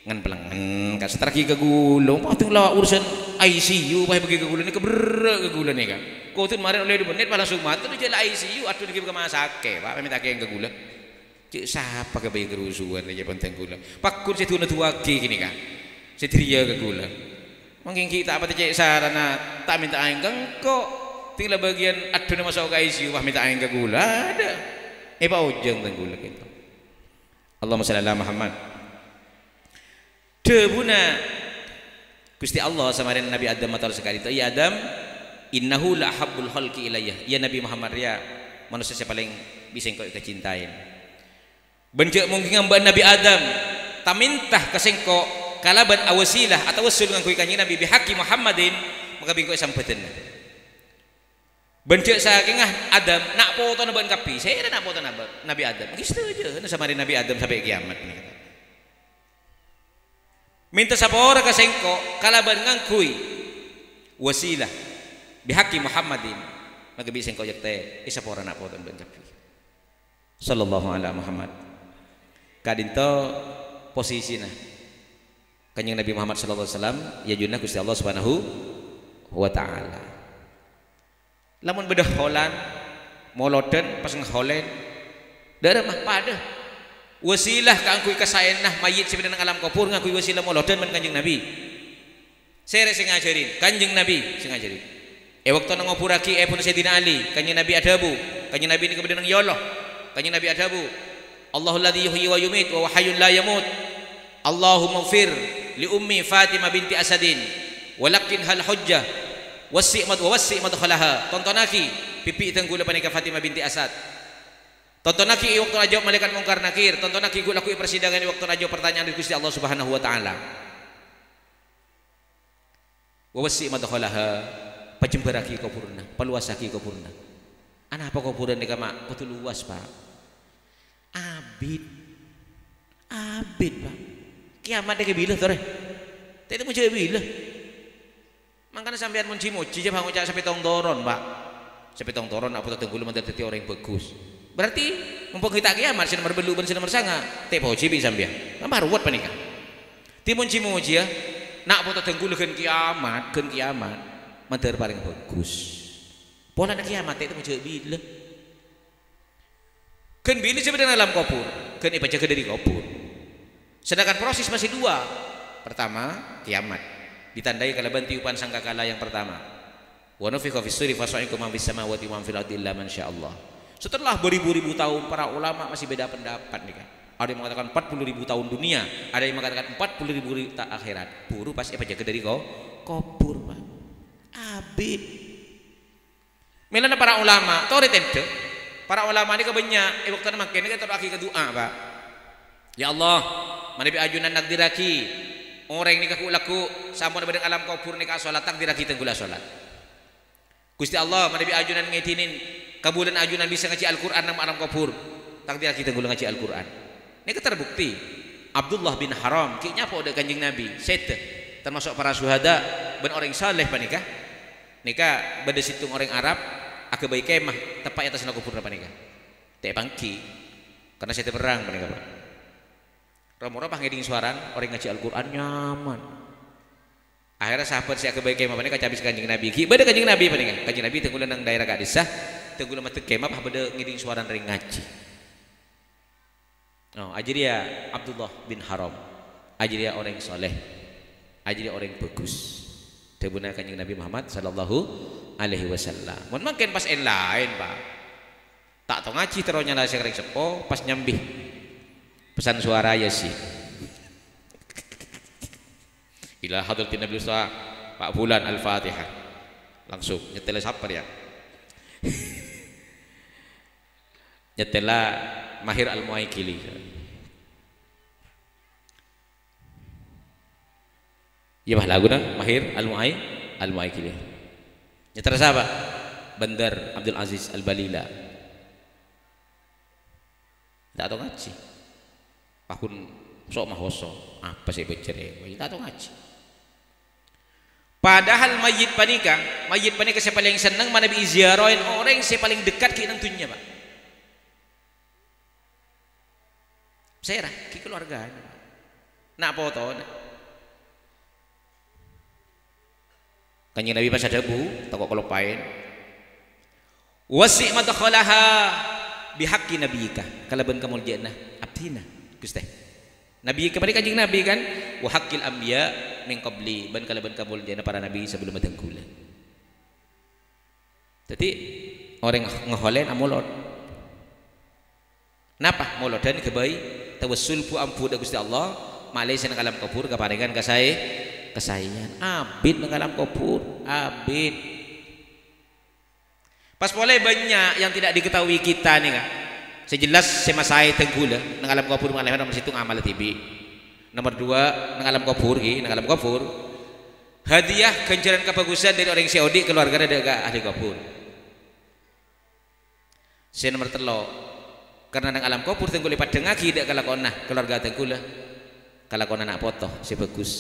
ngan pelengan ka setraki ke gula patung lawa urusan ICU bah bagi ke gula ni kebrek ke gula ni kan kau tu kemarin oleh 2 menit pas langsung mati tu jalan ICU atuh dikip ke masake pak minta keng ke gula cik siapa ke bayi kerusuhan aja penting gula pakun situ na tuwagi gini kan setria ke gula mungkin kita apa cek sarana tak minta aing kok tinggal bagian aduh masuk ke ICU wah minta aing ke gula ada pak ujung teng gula gitu Allahumma sholli ala Muhammad debuna Gusti Allah sama Nabi Adam matur sekali itu ya Adam innahu la habbul khalqi ilayya ya Nabi Muhammad ya manusia yang paling bisa engkau kecintain bencak mungkin ngambak Nabi Adam tamintah kesengko kalaban awasilah atau wasul dengan kanjeng Nabi bihaqi Muhammadin maka bingko sampeuten bencak saking Adam nak foto naban kapi saya ada nak foto Nabi Adam gitu aja sama Nabi Adam sampai kiamat nih minta sapora kesengko kalaban ngangkui wasilah bihaqi Muhammadin maka bisa engkau yakte isapora nak foto naban kapi sallallahu alaihi Muhammad kadinto posisina kanjeng Nabi Muhammad sallallahu alaihi wasallam ya junna Gusti Allah Subhanahu wa taala lamun bedah holan moloden pas ngholen darah mah pada wasilah kangkui kasaenah mayit sebenarnya alam kubur ngakui wasilah moloden men kanjeng Nabi sere sing ngajarin kanjeng Nabi sing ngajarin waktu nang ngopuraki pun Sayyidina Ali kanjeng Nabi adabu kanjeng Nabi ini kemudian nang ya Allah kanjeng Nabi adabu Allahul ladzi yuhyi wa yumit wa hayyun la yamut Allahumma fir li ummi Fatimah binti Asadin walakin hal hujjah wasi' madkhalaha tontonaki pipi tenggula panika Fatimah binti Asad tontonaki waktu ajab malaikat mungkar nakir tontonaki gula lakui persidangan waktu ajab pertanyaan dari Gusti Allah Subhanahu wa taala wasi' madkhalaha pajembaraki kuburna paluasaki kuburna ana apa kuburan nika mak betul luas Pak abid Pak kiamat dek bila tore tete mau jadi bila makanya sampean muji-muji aja bangun cak sampai tong toron Pak sampai tong toron apa tenggulu mandat tete orang yang bagus berarti mumpung kita kiamat sih nomor belu ben nomor sanga teh poji bisa sampean tambah ruwet panika ti muji-muji ya nak foto tenggul kan kiamat mantar paling bagus pola nak kiamat itu macam bila kan bila sebenarnya dalam kubur kan ibaca ke dari kubur sedangkan proses masih dua pertama kiamat ditandai kalaban tiupan sangkakala yang pertama wa nufikha fis suri fasa'ikum man fis samawati wa man fil ardi illa man sya'allah setelah beribu-ribu tahun para ulama masih beda pendapat nih kan ada yang mengatakan 40.000 tahun dunia ada yang mengatakan 40.000 akhirat buru pas ibaca ke dari kubur Pak abid melana para ulama tore tente para ulama ini kebanyak waktu makin ini kita akhir doa Pak ya Allah manabi ajunan nakdiraki orang ini kaku laku sampun badeng alam kubur nikah salat takdiraki tenggula salat Gusti Allah manabi ajunan ngitinin kabulan ajunan bisa ngaji Al-Qur'an nang alam kubur takdiraki tenggula ngaji Al-Qur'an ini terbukti Abdullah bin Haram kayaknya apa udah kanjeng Nabi sete termasuk para syuhada ben orang saleh panikah nikah pada situng orang Arab aku baik kemah tepat atas kubur apa nikah teh pangki karena saya perang panikah Pak romo-romo ngeding suaran orang ngaji Al-Qur'an nyaman akhirnya sahabat saya kebaik kemah panikah cabis kanjeng Nabi ki pada kanjeng Nabi panikah kanjeng Nabi tenggulan nang daerah Kak Desa tenggulan mate kemah pada ngeding suaran ring ngaji oh, ajaria Abdullah bin Haram ajaria orang soleh ajaria orang bagus tebuna kanjeng Nabi Muhammad sallallahu alaihi wasallam mun makin pas lain Pak tak tahu ngaji teronya lah sering sepo pas nyambih pesan suara ya sih ila hadratin Nabi Pak Bulan Al-Fatihah langsung nyetel siapa ya nyetela Mahir Al-Muaikili ya bah lagu na Mahir Al-Muaikili nyetela siapa Bandar Abdul Aziz Al-Balila tak tahu ngaji pakun sok mahoso apa sih becere tak tahu ngaji padahal mayit panika siapa paling senang mana bi ziarahin orang siapa paling dekat ke nang tunya Pak saya ki keluarga nak foto kanjeng Nabi pas ada bu takut kalau pain wasi madkhalaha bihaqqi nabiyika kalaban kamul jannah abdina Gusti Nabi kepada kanjeng Nabi kan wa haqqil anbiya min qabli ban kalaban kamul jannah para nabi sebelum adengkula jadi orang ngeholen amulot napa mulot dan kebaik tawassul pu ampun Gusti Allah malai senang alam kubur kaparingan kesayangan abid nang alam kubur abid pas boleh banyak yang tidak diketahui kita nih kan sejelas semasai tenggula nang alam kubur malai nomor situ ngamal tibi nomor 2 nang alam kubur nang alam kubur hadiah ganjaran kebagusan dari orang Saudi keluarga dari ahli kubur saya nomor 3 karena nang alam kubur tenggula lipat dengaki dak kalakona keluarga tenggula kalakona nak foto si bagus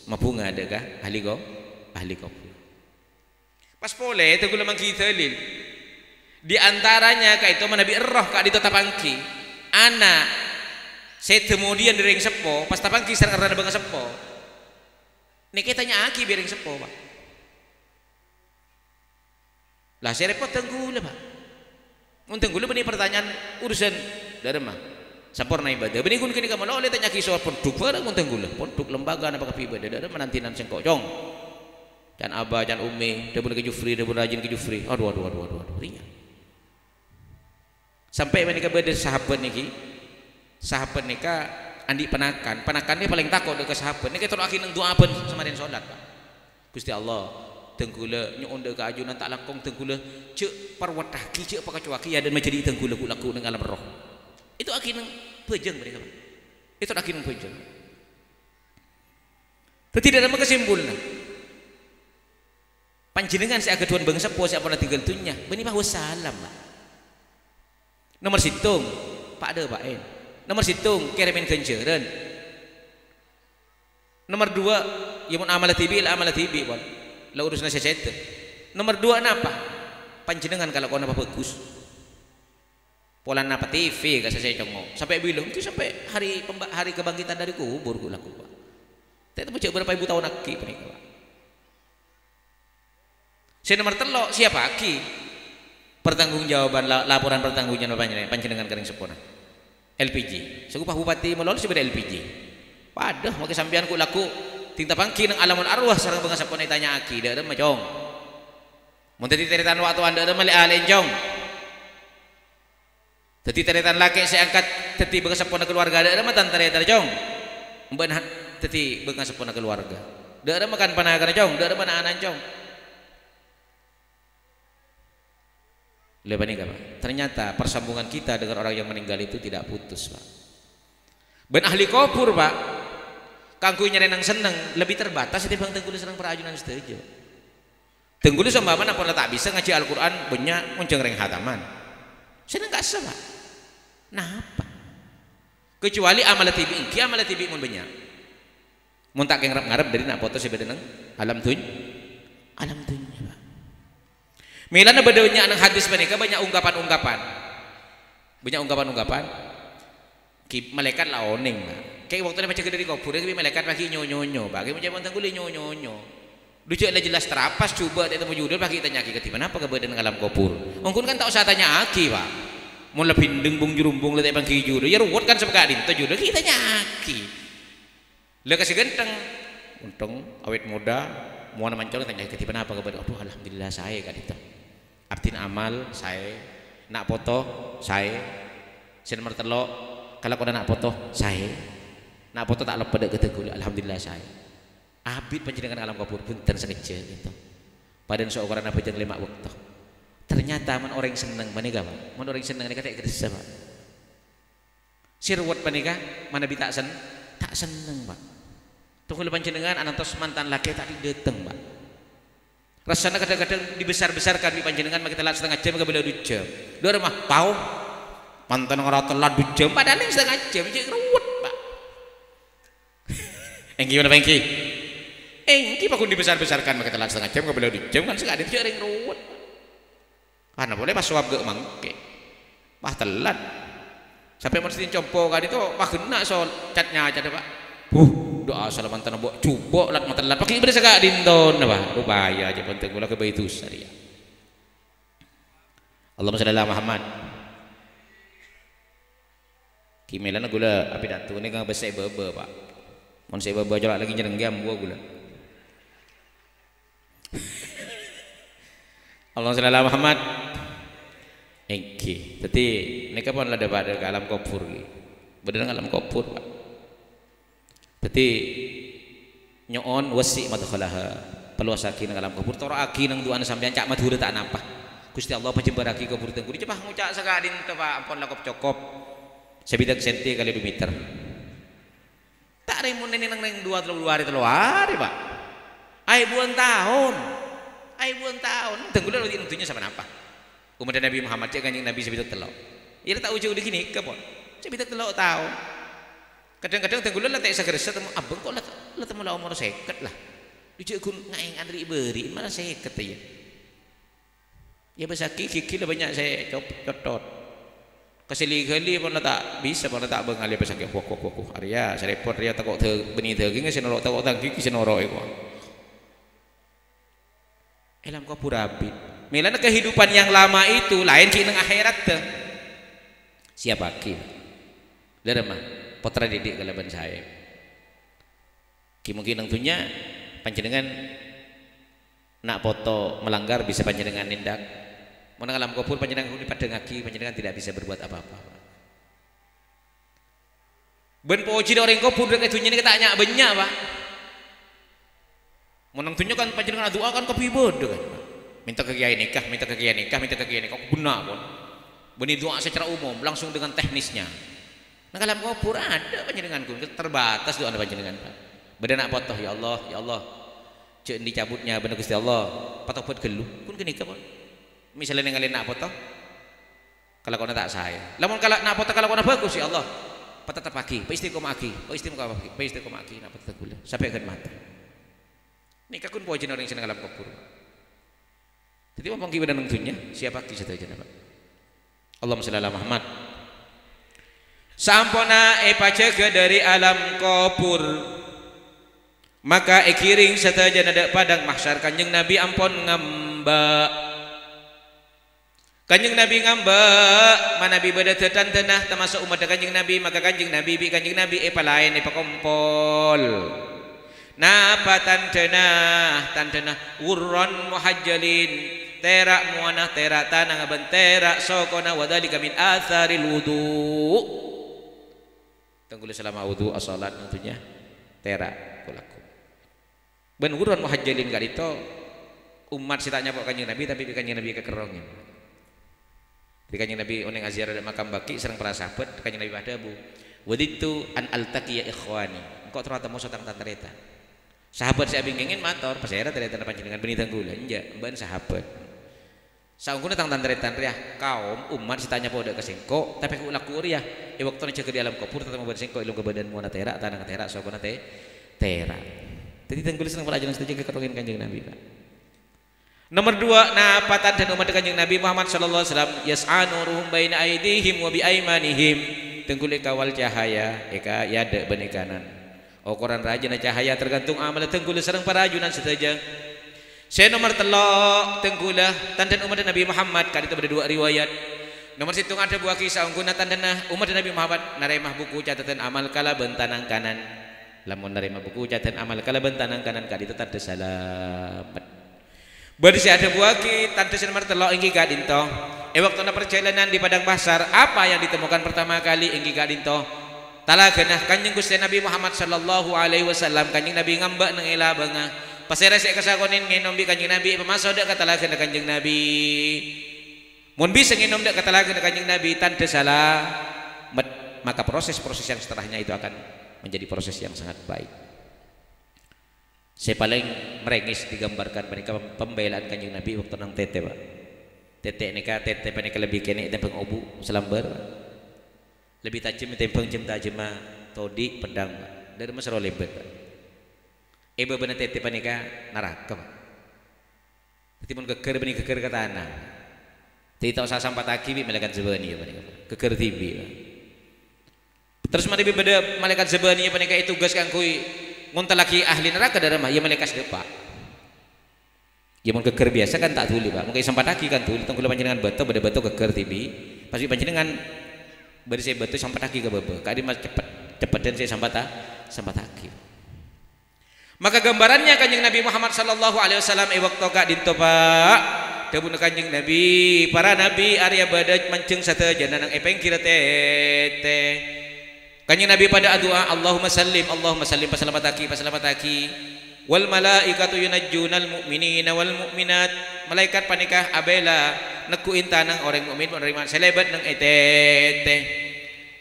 mabunga ada kah ahli kubur pas boleh tenggula mangki dalil di antaranya ka itu manabi roh ka ditetapangki anak saya kemudian dereng sepo pas tapangki sareng karena bang sepo niki tanya aki bereng sepo Pak lah saya repot tenggula Pak mun tenggula benih pertanyaan urusan dharma sampurna ibadah benih kun kini kamu oleh tanya ki soal produk barang mun tenggula produk lembaga apa ibadah dharma menantinan sengkocong dan abah dan umi dia boleh ke Jufri dia boleh rajin ke Jufri aduh ringan sampai menikah beda sahabat nikah andi penakan ini paling takut ke sahabat nikah terus akhirnya doa pun semarin sholat Pak Gusti Allah tenggula nyuunda ke ajunan tak langkong tenggula cek parwataki cek pakacwaki dan menjadi tenggula laku dengan alam roh itu akhirnya pejeng mereka Pak itu akhirnya pejeng tidak ada kesimpulan panjenengan saya keduan bangsa po saya pernah tinggal tunya benih bahwa salam Pak nomor situng Pak ada Pak nomor situng kirimin ganjaran nomor 2 ya mun amal tibi Pak la urusna sesete nomor 2 napa panjenengan kalau kau napa bagus pola napa TV ka saya congok sampai bilang itu sampai hari kebangkitan dari kubur ku laku Pak Tak tahu berapa ibu tahun aki penikah. Saya nomor telok siapa aki? Pertanggungjawaban laporan pertanggungjawaban panjenengan kering sepona. LPG. Segupa bupati melol sebenarnya LPG. Padah mau kesampian ku laku tinta pangki nang alamun arwah sareng benga sapona ditanya aki da macong. Mun tadi teretan waktu anda ada mali alenjong. Tadi teretan laki saya angkat tadi benga sapona keluarga ada mah teretan jong. Mben tadi benga sapona keluarga. Da ada makan panagan jong, da ada mana anan jong. Lepas ini Pak, ternyata persambungan kita dengan orang yang meninggal itu tidak putus Pak. Ben ahli kopur Pak, kangku nyerenang seneng lebih terbatas itu bang Tenggulis senang perajunan setuju. Tenggulis sama mana pernah tak bisa ngaji Al-Quran banyak mencengreng hataman. Seneng gak sah Pak. Nah apa? Kecuali amal tibi mun banyak. Mun tak ngarep dari nak foto sebeda nang alam tuny Pak. Milana bedanya nang hadis mereka banyak ungkapan-ungkapan. Malaikat laoning. Kayak waktu dia baca dari kubur, tapi malaikat pagi nyonyo. Bagi macam Tengguli nyonyo. Lucu lah jelas terapas coba dia temu judul pagi tanya aki ketiban apa kebedan alam kubur. Ongkun kan tak usah tanya aki Pak. Mun lebih dengbung jurumbung letak bangki judul. Ya ruwet kan sebegak dinto judul kita tanya aki. Lah kasih genteng. Untung awet muda, mau mancong tanya ketiban apa kebedan. Aduh alhamdulillah saya kan itu. Abdin amal saya nak foto saya nomor telok kalau kau nak foto saya nak foto tak lepas dek ketegul alhamdulillah saya abid panjenengan alam kubur pun tersengaja gitu padan seorang apa jeng 5 waktu ternyata man orang seneng manika Pak man orang seneng nika tak kerja Pak sirwat panika mana bi tak seneng Pak tunggu panjenengan anantos mantan laki tak dateng Pak. Rasanya kadang-kadang dibesar-besarkan di panjenengan kita telat setengah jam ke bela 2 jam. Dua rumah tahu mantan orang telat 2 jam padahal yang setengah jam jadi ruwet Pak. Engki mana engki? Engki pakun dibesar-besarkan kita telat setengah jam ke bela 2 jam kan sekali jadi ring ruwet. Karena boleh pas suap ge mangke. Wah telat. Sampai mesti compo kan itu wah kena soal catnya aja Pak. Doa salam mantan buat cubo lat mata lat pakai berasa gak dinton apa rupaya aja penting gula ke baitu syariah. Allahumma shalli ala Muhammad. Kimelana gula api datu ini kang besai bebe Pak. Mun saya bebe jolak lagi nyerenggam gua gula. Allahumma shalli ala Muhammad. Engki. Jadi nika pun ada pada ke alam kubur ki. Bener alam kubur Pak. Jadi nyoon wasi madkhalaha peluasaki nang alam kubur toro aki nang duan sampean cak madhura tak napa Gusti Allah pajembaraki kubur Tengguli cepah ngucak sakadin teh Pak ampun lakop cokop sebidak senti kali 2 meter tak remun ini nang 2 hari Pak ai buan tahun Tengguli lagi nutunya sama apa kemudian Nabi Muhammad cek kanjeng Nabi sebidak telok ya tak ujung begini kapon sebidak telok tahun kadang-kadang Tenggulun lah tak segeresa temu abang kok lah temu lah umur 50 lah lucu kun ngaing andri beri malah 50 ya besaki kiki lah banyak saya cotot kesili-kali pun lah tak bisa pun lah tak bengali besaki kok Arya saya repot Arya takut benih daging nggak senorok takut daging senorok itu elam kau purabi milana kehidupan yang lama itu lain ki nang akhirat tuh siapa ki dari mana putra didik kalaban saya mungkin tentunya panjenengan nak foto melanggar bisa panjenengan nindak menang alam kubur panjenengan dipadang aki panjenengan tidak bisa berbuat apa-apa ben poji orang kubur dek itunya ini kita nyak banyak Pak menang tentunya kan panjenengan doa kan kepibod kan minta ke kiai nikah guna pun benih doa secara umum langsung dengan teknisnya. Nah alam kubur ada panjenengan kun terbatas doa panjenengan Pak. Beda nak foto ya Allah. Cek dicabutnya bener Gusti Allah. Patok buat gelu kun kenika Pak. Misalnya ngalin nak foto kalau kau tak saya. Lamun kalau nak foto kalau kau bagus ya Allah. Patah terpaki, istiqomah aki, nak foto gula sampai ke mata. Nikah kun pojen orang seneng alam kubur. Jadi apa ki bener nungtunya siapa ki satu aja Pak. Allahumma shalli ala Muhammad. Sampona pacega dari alam kubur maka ikiring sataja nada padang mahsyar Kanjeng Nabi ampun ngamba. Kanjeng Nabi ngamba manabi beda tetan tenah termasuk umat Kanjeng Nabi, maka Kanjeng Nabi bi Kanjeng Nabi palain pakompol. Napa tantenah urron muhajjalin terak muanah terak tanah bentera sokona wadhalika min atharil wudu. Tenggul selama wudu as-salat tentunya terak kulaku. Ben urron muhajjalin kali itu umat sitanya pok Kanjeng Nabi tapi Kanjeng Nabi kekerongin. Di Kanjeng Nabi oneng aziarah ada makam baki serang para sahabat Kanjeng Nabi pada abu. Waditu an altaqi ya ikhwani. Engkau ternyata mau sotang tantareta. Sahabat saya bingingin mator, pas saya ternyata panjenengan benih tanggulan, enggak, ban sahabat. Saungkuna tang tantaretan ya kaum umat sitanya pada kesengko, tapi aku laku ya. Waktu jaga di alam kubur tetap membuat sengko ilmu ke badan muana terak tanah terak sokona terak. Jadi tanggulan senang pelajaran setuju kekerongin Kanjeng Nabi Pak. Nomor 2, napatan dan umat Kanjeng Nabi Muhammad sallallahu alaihi wasallam yas'anuruhum baina aidihim wa bi aimanihim. Tenggule kawal cahaya eka yada bani kanan. Ukuran rajana cahaya tergantung amal tenggule sareng para ajunan sedaja. Saya nomor 3 tenggula tandan umat Nabi Muhammad kali itu ada 2 riwayat. Nomor 7 ada buah kisah ungguna tandanah umat Nabi Muhammad naremah buku catatan amal kala bentanang kanan. Lamun naremah buku catatan amal kala bentanang kanan kali itu tanda salamet. Berisi ada buaki tanda nomor 3 inggi kadinto. Waktu perjalanan di padang pasar apa yang ditemukan pertama kali inggi kadinto? Talagenah Kanjeng Gusti Nabi Muhammad sallallahu alaihi wasallam Kanjeng Nabi ngambak nang ilabanga. Pasera sik kasakonin nginom bi Kanjeng Nabi pemaso dak katalagenah Kanjeng Nabi. Mun bisa nginom dak katalagenah Kanjeng Nabi tanda salah maka proses-proses yang setelahnya itu akan menjadi proses yang sangat baik. Saya paling merengis digambarkan mereka pembelaan Kanjeng Nabi waktu nang tete Pak. Tete nika tete panika lebih kene tempeng obu selamber. Lebih tajam tempeng jem tajam todi pedang dari masro lebet. Eba bener tete panika neraka. Jadi mun geger benih geger ke tanah. Tidak usah sampai taki bi malaikat zebani ya panika. Geger tibi. Terus mari beda malaikat zebani ya panika itu tugas kang kui nguntal lagi ahli neraka dari mah ya malaikat depa. Ya mun geger biasa kan tak tuli Pak. Mungkin sampai taki kan tuli tunggu panjenengan batu beda batu geger tibi. Pasti panjenengan bari saya batu sampai taki ke bebe. Kadi mas cepet dan saya sampai taki. Maka gambarannya Kanjeng Nabi Muhammad sallallahu alaihi wasallam waktu kak dinto Pak. Dawuh Kanjeng Nabi, para nabi Arya badat mancing sataja nang epeng kira tete. Kanjeng Nabi pada doa Allahumma sallim pasalamataki wal malaikatu yunajjunal mu'minina wal mu'minat. Malaikat panikah abela nekuin tanang orang mukmin menerima selebat nang etete.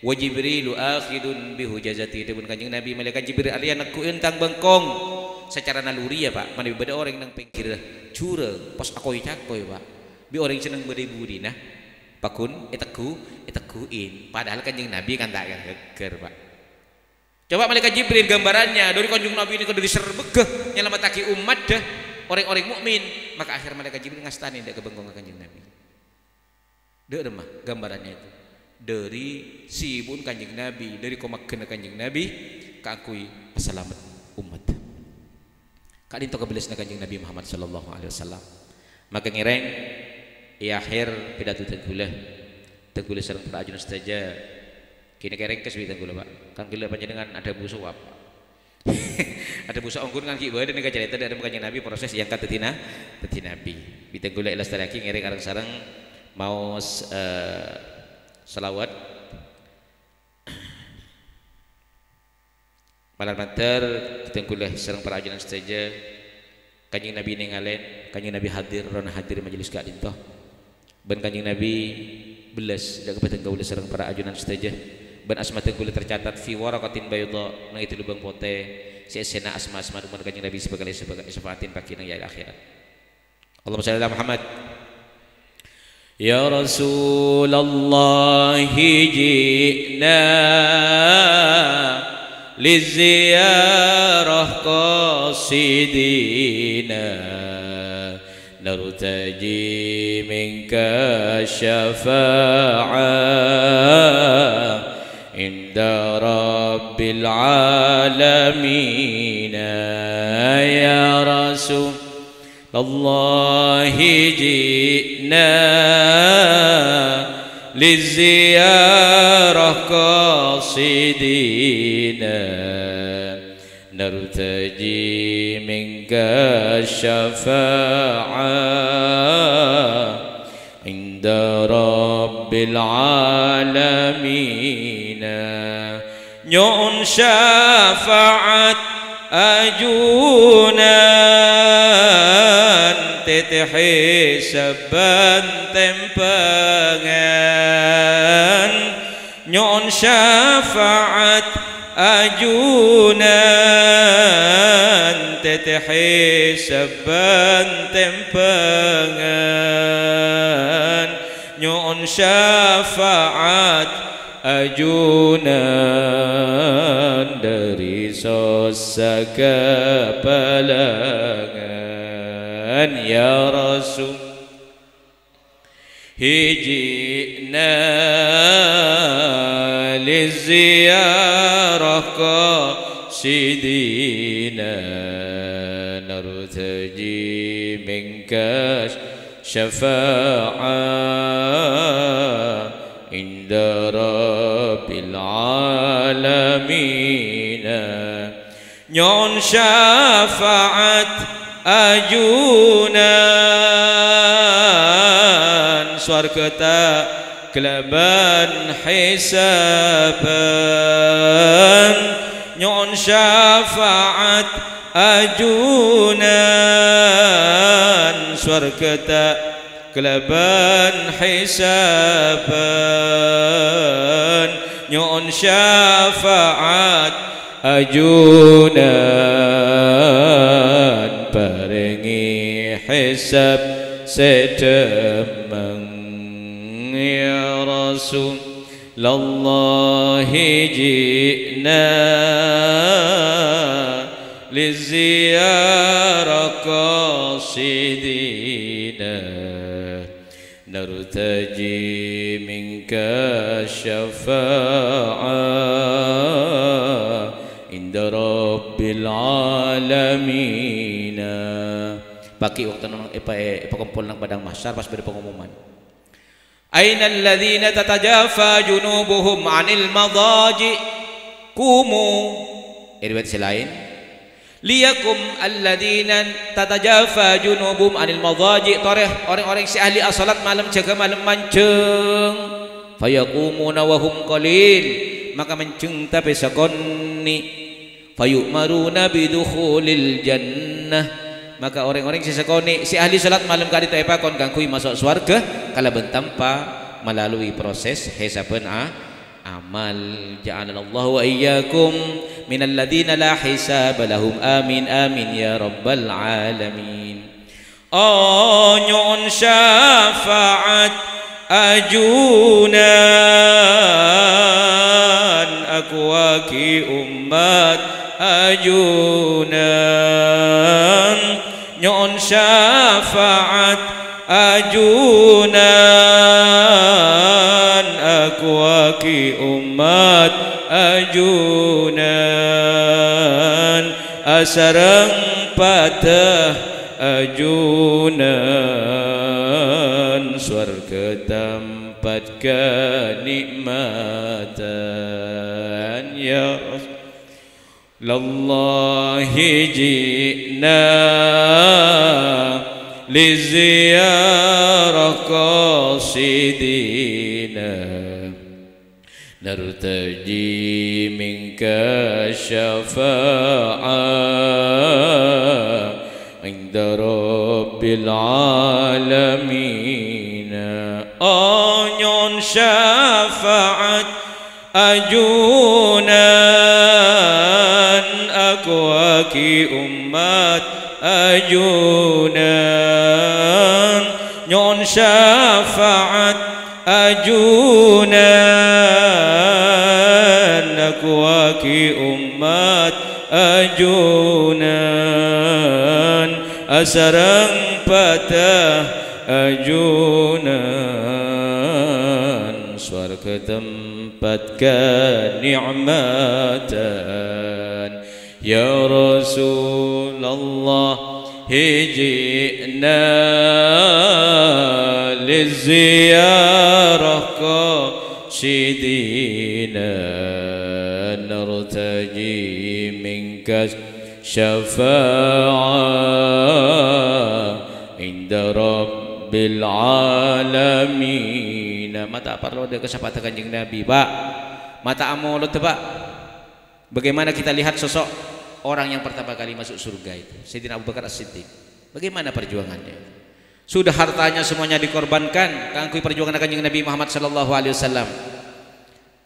Wa Jibrilu akhidun bihujazati debun Kanjeng Nabi malaikat Jibril alia nekuin tang bengkong secara naluri ya Pak. Mana beda orang nang pengkir cura pas akoy cakoy Pak. Bi orang seneng bade budi nah. Pakun itakuin padahal Kanjeng Nabi kan tak geger Pak. Coba malaikat Jibril gambarannya dari Kanjeng Nabi ini dari serbegeh nyelamatake umat dah orang-orang mukmin, maka akhir malaikat Jibril ngastani ndak ke bengkong Kanjeng Nabi. Deu mah gambarannya itu. Dari sibun Kanjeng Nabi, dari komakeun Kanjeng Nabi kaakui selamat umat. Kali itu kebelasna Kanjeng Nabi Muhammad sallallahu alaihi wasallam. Maka ngireng ya akhir pidato tenggulah sareng para ajunan saja. Kini kereng kes bi tenggulah Pak. Kan gila panjenengan ada busuk apa? Ada busuk ongkur kan ki bae nek cerita dari Kanjeng Nabi proses yang kata tina Nabi. Bi tenggulah ilastari ngereng areng sareng mau selawat malam mater tenggulah sareng para ajunan saja. Kanjeng Nabi ningalen, Kanjeng Nabi hadir rona hadir majelis ka dintoh. Ben Kanjeng Nabi belas dak kebateng gaul sareng para ajunan saja. Ben asma tenggulah tercatat fi waraqatin bayda nang itu lubang pote si esena asma-asma umat Kanjeng Nabi sebagai syafaatin bagi nang ya akhirat. Allahumma shalli ala Muhammad. Ya Rasulullah ji'na للزيارة قاصدينا نرتجي منك الشفاعة عند Rabbil Alamin ya Rasul Allah ji'na liziyarah qasidina nartaji minka syafa'ah inda Rabbil Alamin nyun syafa'at ajunan titihi saban tempengan nyun syafa'at ajunan titihi saban tempengan nyun syafa'at ajunan dari sosa kepalangan ya Rasul hijina liziyarah qasidina nartaji minka syafa'ah inda Rabbil Alamin nyon syafa'at ajunan swarga tak kelaban hisaban nyon syafa'at ajunan swarga tak kelaban hisaban nyon syafa'at ajunan paringi hisab sedemeng ya Rasul lallahi ji'na liziyarah qasidina nartaji minka syafa'ah inda Rabbil Alamin baki waktu nang kumpul nang padang mahsyar pas beri pengumuman ainal ladzina tatajafa junubuhum 'anil madaji kumu riwayat selain liyakum alladzina tatajafa junubum anil madaji tarih orang-orang si ahli as-salat malam jaga malam mancung fayaqumuna wa hum qalil maka mancung tapi sakonni fayu'maruna bidukhulil jannah maka orang-orang si sakonni si ahli salat malam kali ta epakon kangkui masuk surga kalaban tanpa melalui proses hisaban amal ja'alallahu wa iyyakum minal ladzina la hisaba lahum amin amin ya rabbal alamin nyon syafa'at ajunan akwaki umat ajunan nyon syafa'at ajunan akwaki umat ajunan asarang patah ajunan swarga tempat kenikmatan ya lallahi ji'na liziyarah qasidina nartaji minka syafa'ah inda Rabbil Alamin nyon syafa'at ajunan akwaki umat ajunan nyon syafa'at ajunan akwaki umat ajunan asarang patah ajunan swarga tempat mendapatkan ni'matan ya Rasulullah hijina liziyarah qasidina nartaji minkas syafa'ah inda rabbil alamin. Mata perlu ada kesempatan kanjeng Nabi Pak, mata amolot Pak. Bagaimana kita lihat sosok orang yang pertama kali masuk surga itu Sayyidina Abu Bakar As-Siddiq, bagaimana perjuangannya, sudah hartanya semuanya dikorbankan kangkui perjuangan kanjeng Nabi Muhammad sallallahu alaihi wasallam.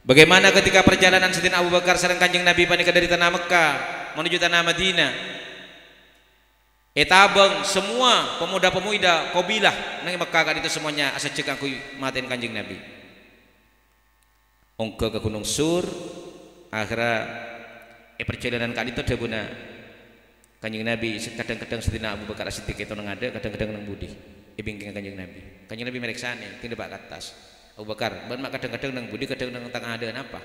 Bagaimana ketika perjalanan Sayyidina Abu Bakar sareng kanjeng Nabi panika dari tanah Mekah menuju tanah Madinah, etabeng semua pemuda-pemuda kabilah nang Mekah kan itu semuanya asa cek kangkui maten kanjeng Nabi ongke ke Gunung Sur. Akhirnya perjalanan kali itu daguna kanjeng Nabi kadang-kadang Sayyidina Abu Bakar As-Siddiq itu nang ada, kadang-kadang nang budi ibingking kanjeng Nabi. Kanjeng Nabi mereksane tidak pak atas Abu Bakar ban mak kadang-kadang nang budi, kadang nang tengah ada apa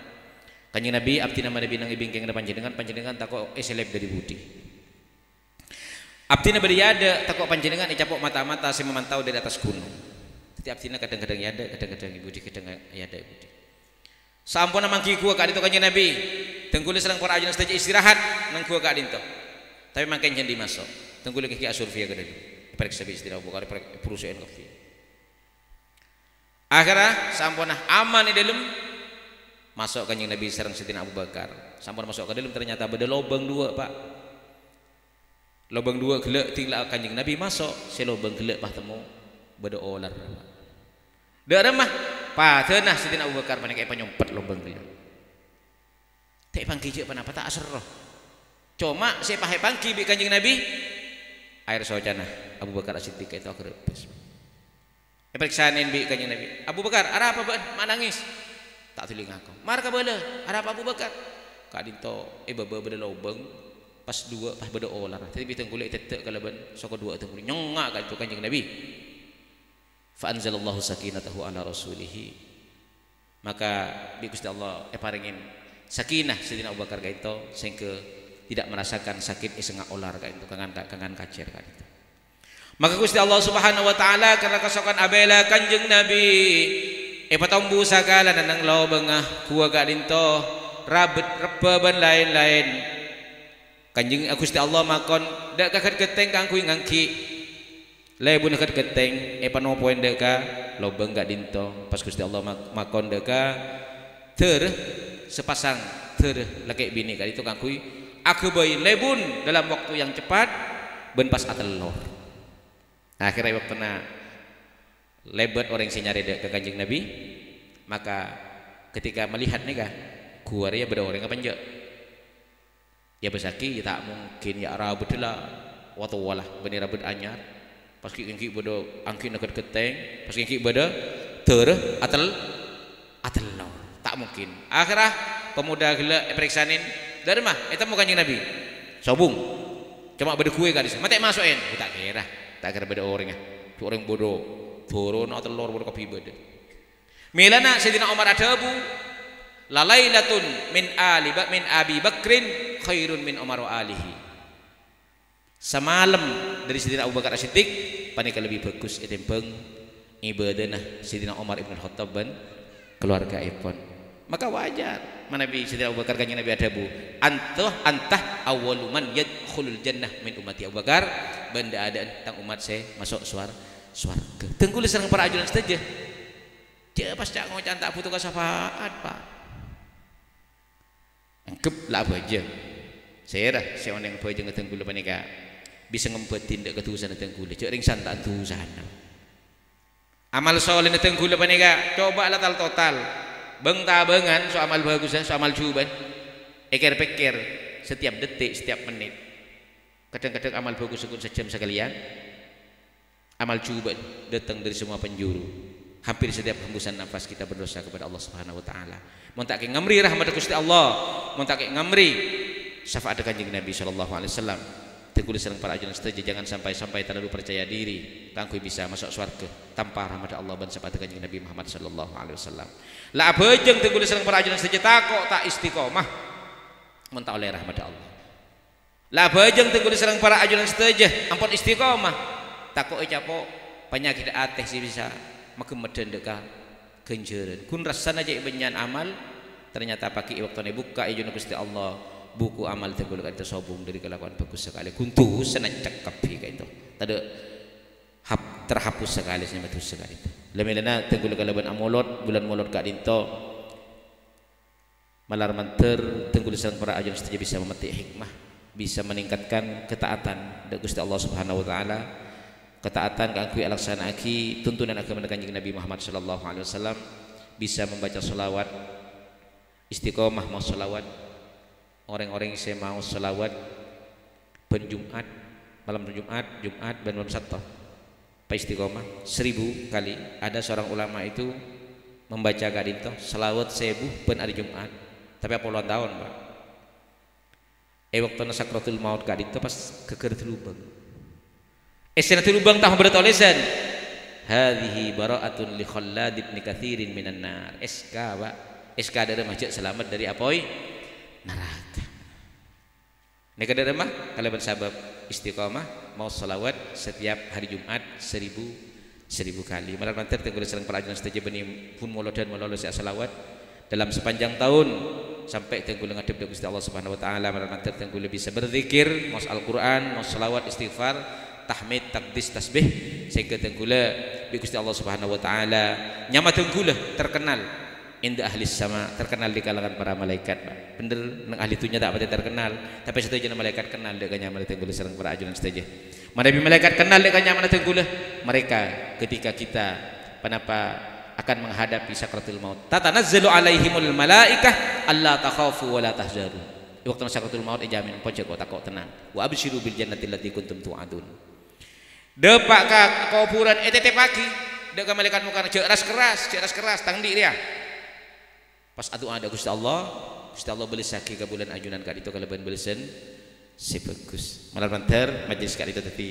kanjeng Nabi abdi nama Nabi nang ibingking panjenengan takok seleb dari budi abdi nama dia ada takok panjenengan capok mata-mata saya memantau dari atas gunung. Jadi abdi kadang-kadang ya ada, kadang-kadang budi, kadang ya ada budi. Sampun mangki gua kak itu kanjeng Nabi tengkuli serang para ajunan stage istirahat nang gua kak itu tapi makin jangan dimasuk tengkuli kaki asurfia ke dalam periksa istirahat bukan perusahaan kopi. Akhirnya sampun aman di dalam masuk kanjeng Nabi serang Sayyidina Abu Bakar. Sampun masuk ke dalam ternyata ada lubang dua Pak, lubang dua gelek tinggal kanjeng Nabi masuk si lubang gelek pah temu beda olar dak remah patenah Sayyidina Abu Bakar panik penyumpet lubang gelek tak pangki je panapa tak asroh cuma si pahe pangki bi kanjeng Nabi air sojana Abu Bakar As-Siddiq itu kerebes periksaanin bi kanjeng Nabi Abu Bakar ada apa ban manangis tak tuling aku marka bala ada apa Abu Bakar kadinto baba beda lubang pas dua pas beda olar tapi biteng kulit tetek kalaban soko dua teng kulit nyongak kan itu kanjeng Nabi fa anzalallahu sakinatahu ala rasulihi maka bi Gusti Allah paringin sakinah Sayyidina Abu Bakar kaito sehingga tidak merasakan sakit isengak olar ka itu kangan kacer kan itu. Maka Gusti Allah Subhanahu wa taala karena kasokan abela kanjeng Nabi patombu sakala nang lobengah kuwa ka dinto rabet rebeban lain-lain kanjeng Gusti Allah makon dak kaket geteng kangkui ngangki lebun dekat geteng panopoen deka lobeng gak dinto pas Gusti Allah makon deka ter sepasang ter laki bini kali itu kangkui aku boy lebun dalam waktu yang cepat ben pas atelor. Akhirnya waktu na lebet orang si nyari ke kanjeng Nabi maka ketika melihat nikah kuaria beda orang apa enggak ya besaki ya tak mungkin ya rabut lah waktu walah benih rabut anyar pas kiki bodo angkin dekat keteng pas kiki bodo ter atel lo tak mungkin. Akhirnya pemuda gila periksanin dari mah itu mau kanjeng Nabi sobung cuma beda kue kadis mate masukin tak kira beda orangnya tu orang bodoh turun atau lor bodoh kopi beda milana Sayyidina Umar adabu lalailatun min Abi Bakrin khairun min Umar wa alihi. Semalam dari Sayyidina Abu Bakar As-Siddiq panika lebih bagus etempeng ibadahna Sayyidina Umar ibn Khattab ban keluarga ipon. Maka wajar Nabi Sayyidina Abu Bakar kanjeng Nabi adabu antah awwalu man yadkhulul jannah min ummati Abu Bakar benda adaan tang umat saya masuk swarga. Tengkuli serang para ajunan saja. Dia pas cak ngocan tak butuh syafaat Pak. Angkep lah aja. Saya dah saya oneng apa aja ngetengkuli panika bisa ngempetin dak ketusan tengkuli cek ring santan tusan amal soleh tengkuli panika coba lah total beng tabengan so amal bagus so amal juban pikir setiap detik setiap menit kadang-kadang amal bagus sejam sekalian amal juban datang dari semua penjuru hampir setiap hembusan nafas kita berdosa kepada Allah Subhanahu wa taala mun tak ngamri rahmat Gusti Allah mun tak ngamri syafaat kanjeng Nabi sallallahu alaihi wasallam Tegulis sareng para ajunan sedaya jangan sampai terlalu percaya diri kanggo bisa masuk surga tanpa rahmat Allah ban sabda kanjeng Nabi Muhammad sallallahu alaihi wasallam. Lah bejeng tegulis sareng para ajunan sedaya takok tak istiqomah mun tak oleh rahmat Allah. Lah bejeng tegulis sareng para ajunan sedaya ampun istiqomah takok capok penyakit ateh sih bisa makemeden deka genjeureun. Kun rasana aja benyan amal ternyata pakai waktune buka ijun Gusti Allah. Buku amal tenggul itu sobung dari kelakuan bagus sekali kuntu senang cekap kayak itu tadi terhapus sekali senyum itu sekali itu lemilena tenggul kelakuan amolot bulan molot kak dinto malar manter tenggul sareng para ajunan sedaya bisa memetik hikmah bisa meningkatkan ketaatan dari Gusti Allah Subhanahu wa taala ketaatan kanggo alaksanaake tuntunan agama kanjeng Nabi Muhammad sallallahu alaihi wasallam bisa membaca selawat istiqomah mau selawat orang-orang yang saya mau selawat ben Jumat malam Jumat ben malam Sabtu pa istiqomah 1000 kali ada seorang ulama itu membaca kadinto selawat 1000 ben hari Jumat tapi apa ulang tahun Pak waktu sakratul maut kadinto pas keker lubang esena lubang tah berat olesan hadhihi bara'atun li Khallad ibn Katsirin minan nar SK Pak SK dari masjid selamat dari apoi neraka. Neka dari mah kalau bersabab istiqomah mau salawat setiap hari Jumat 1000 kali. Malah mantir tenggul sareng para ajunan sedaya benih pun molodan mololos salawat dalam sepanjang tahun sampai tenggul ngadep ke Gusti Allah Subhanahu wa taala. Malah mantir tenggul bisa berzikir, mau Al-Qur'an, mau salawat istighfar, tahmid, takdis, tasbih sehingga tenggul bi Gusti Allah Subhanahu wa taala nyama tenggul terkenal indah ahli sama terkenal di kalangan para malaikat Pak. Bener nang ahli tunya tak pati terkenal tapi satu jenis malaikat kenal dek nyaman tenggul sareng para ajunan sedaya. Manabi malaikat kenal dek nyaman tenggul mereka ketika kita kenapa akan menghadapi sakratul maut. Tatanazzalu alaihimul malaikah alla takhafu wa la tahzanu. Waktu sakratul maut jamin pojok kok takok tenang. Wa absyiru bil jannati allati kuntum tu'adun. Depak ka kuburan etete pagi dek malaikat muka ceras keras tangdi dia. Pas adu ada Gusti Allah beli saki ke bulan ajunan kali itu kalau belisan si bagus malah manter majelis kali itu tadi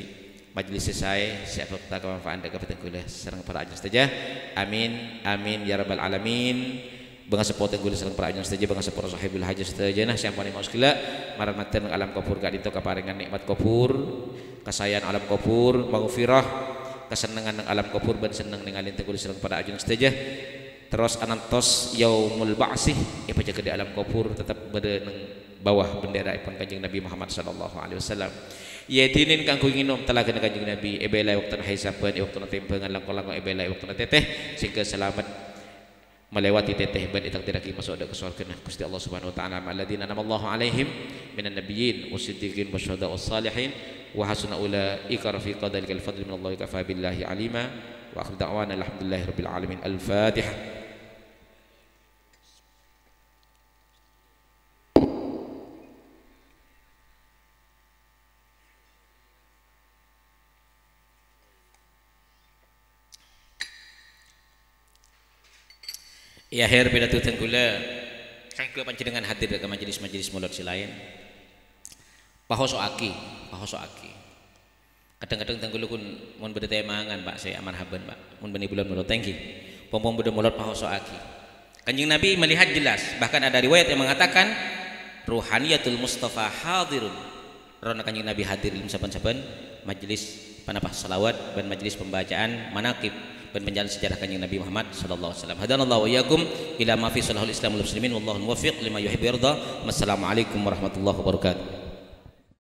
majelis selesai siapa tak kemanfaatan dekat petenggulah sareng para ajunan saja amin ya rabbal alamin bangsa support tenggul sareng para ajunan saja bangsa support sahibul hajat saja nah siapa nih mau segala malah manter alam kubur kali itu kaparingan nikmat kubur kasayaan alam kubur maghfirah kesenangan alam kubur ben seneng ningalin tenggul sareng para ajunan saja terus anantos yaumul ba'sih baca ke di alam kubur tetap berada di bawah bendera ipun kanjeng Nabi Muhammad sallallahu alaihi wasallam yadinin kanggo nginum telaga kanjeng Nabi ebelai waktu hisaban waktu tempengan langkong-langkong ebelai waktu teteh sehingga selamat melewati teteh ban itang diraki masuk ke surga Gusti Allah Subhanahu wa taala alladzina namallahu alaihim minan nabiyyin wasiddiqin wasyuhada wassalihin wa hasuna ulaika rafiqa dzalikal fadlu minallahi kafa billahi alima wa akhir da'wana alhamdulillahirabbil alamin al-fatihah. Ya akhir pidato tenggula kanggo panjenengan hadir ke majelis-majelis mulad silain pahoso aki kadang-kadang tenggula kun mun beda mangan Pak saya marhaban Pak mun beni bulan mulad thank you pompong beda mulad pahoso aki kanjeng Nabi melihat jelas bahkan ada riwayat yang mengatakan ruhaniyatul mustafa hadirun rona kanjeng Nabi hadir dalam saban-saban majelis panapa salawat dan majelis pembacaan manaqib dan penjalan sejarah kanjeng Nabi Muhammad sallallahu alaihi wasallam. Hadanallahu wa iyyakum ila ma fi salahul islam wal muslimin wallahu muwaffiq lima yuhibbu wa yarda. Wassalamualaikum warahmatullahi wabarakatuh.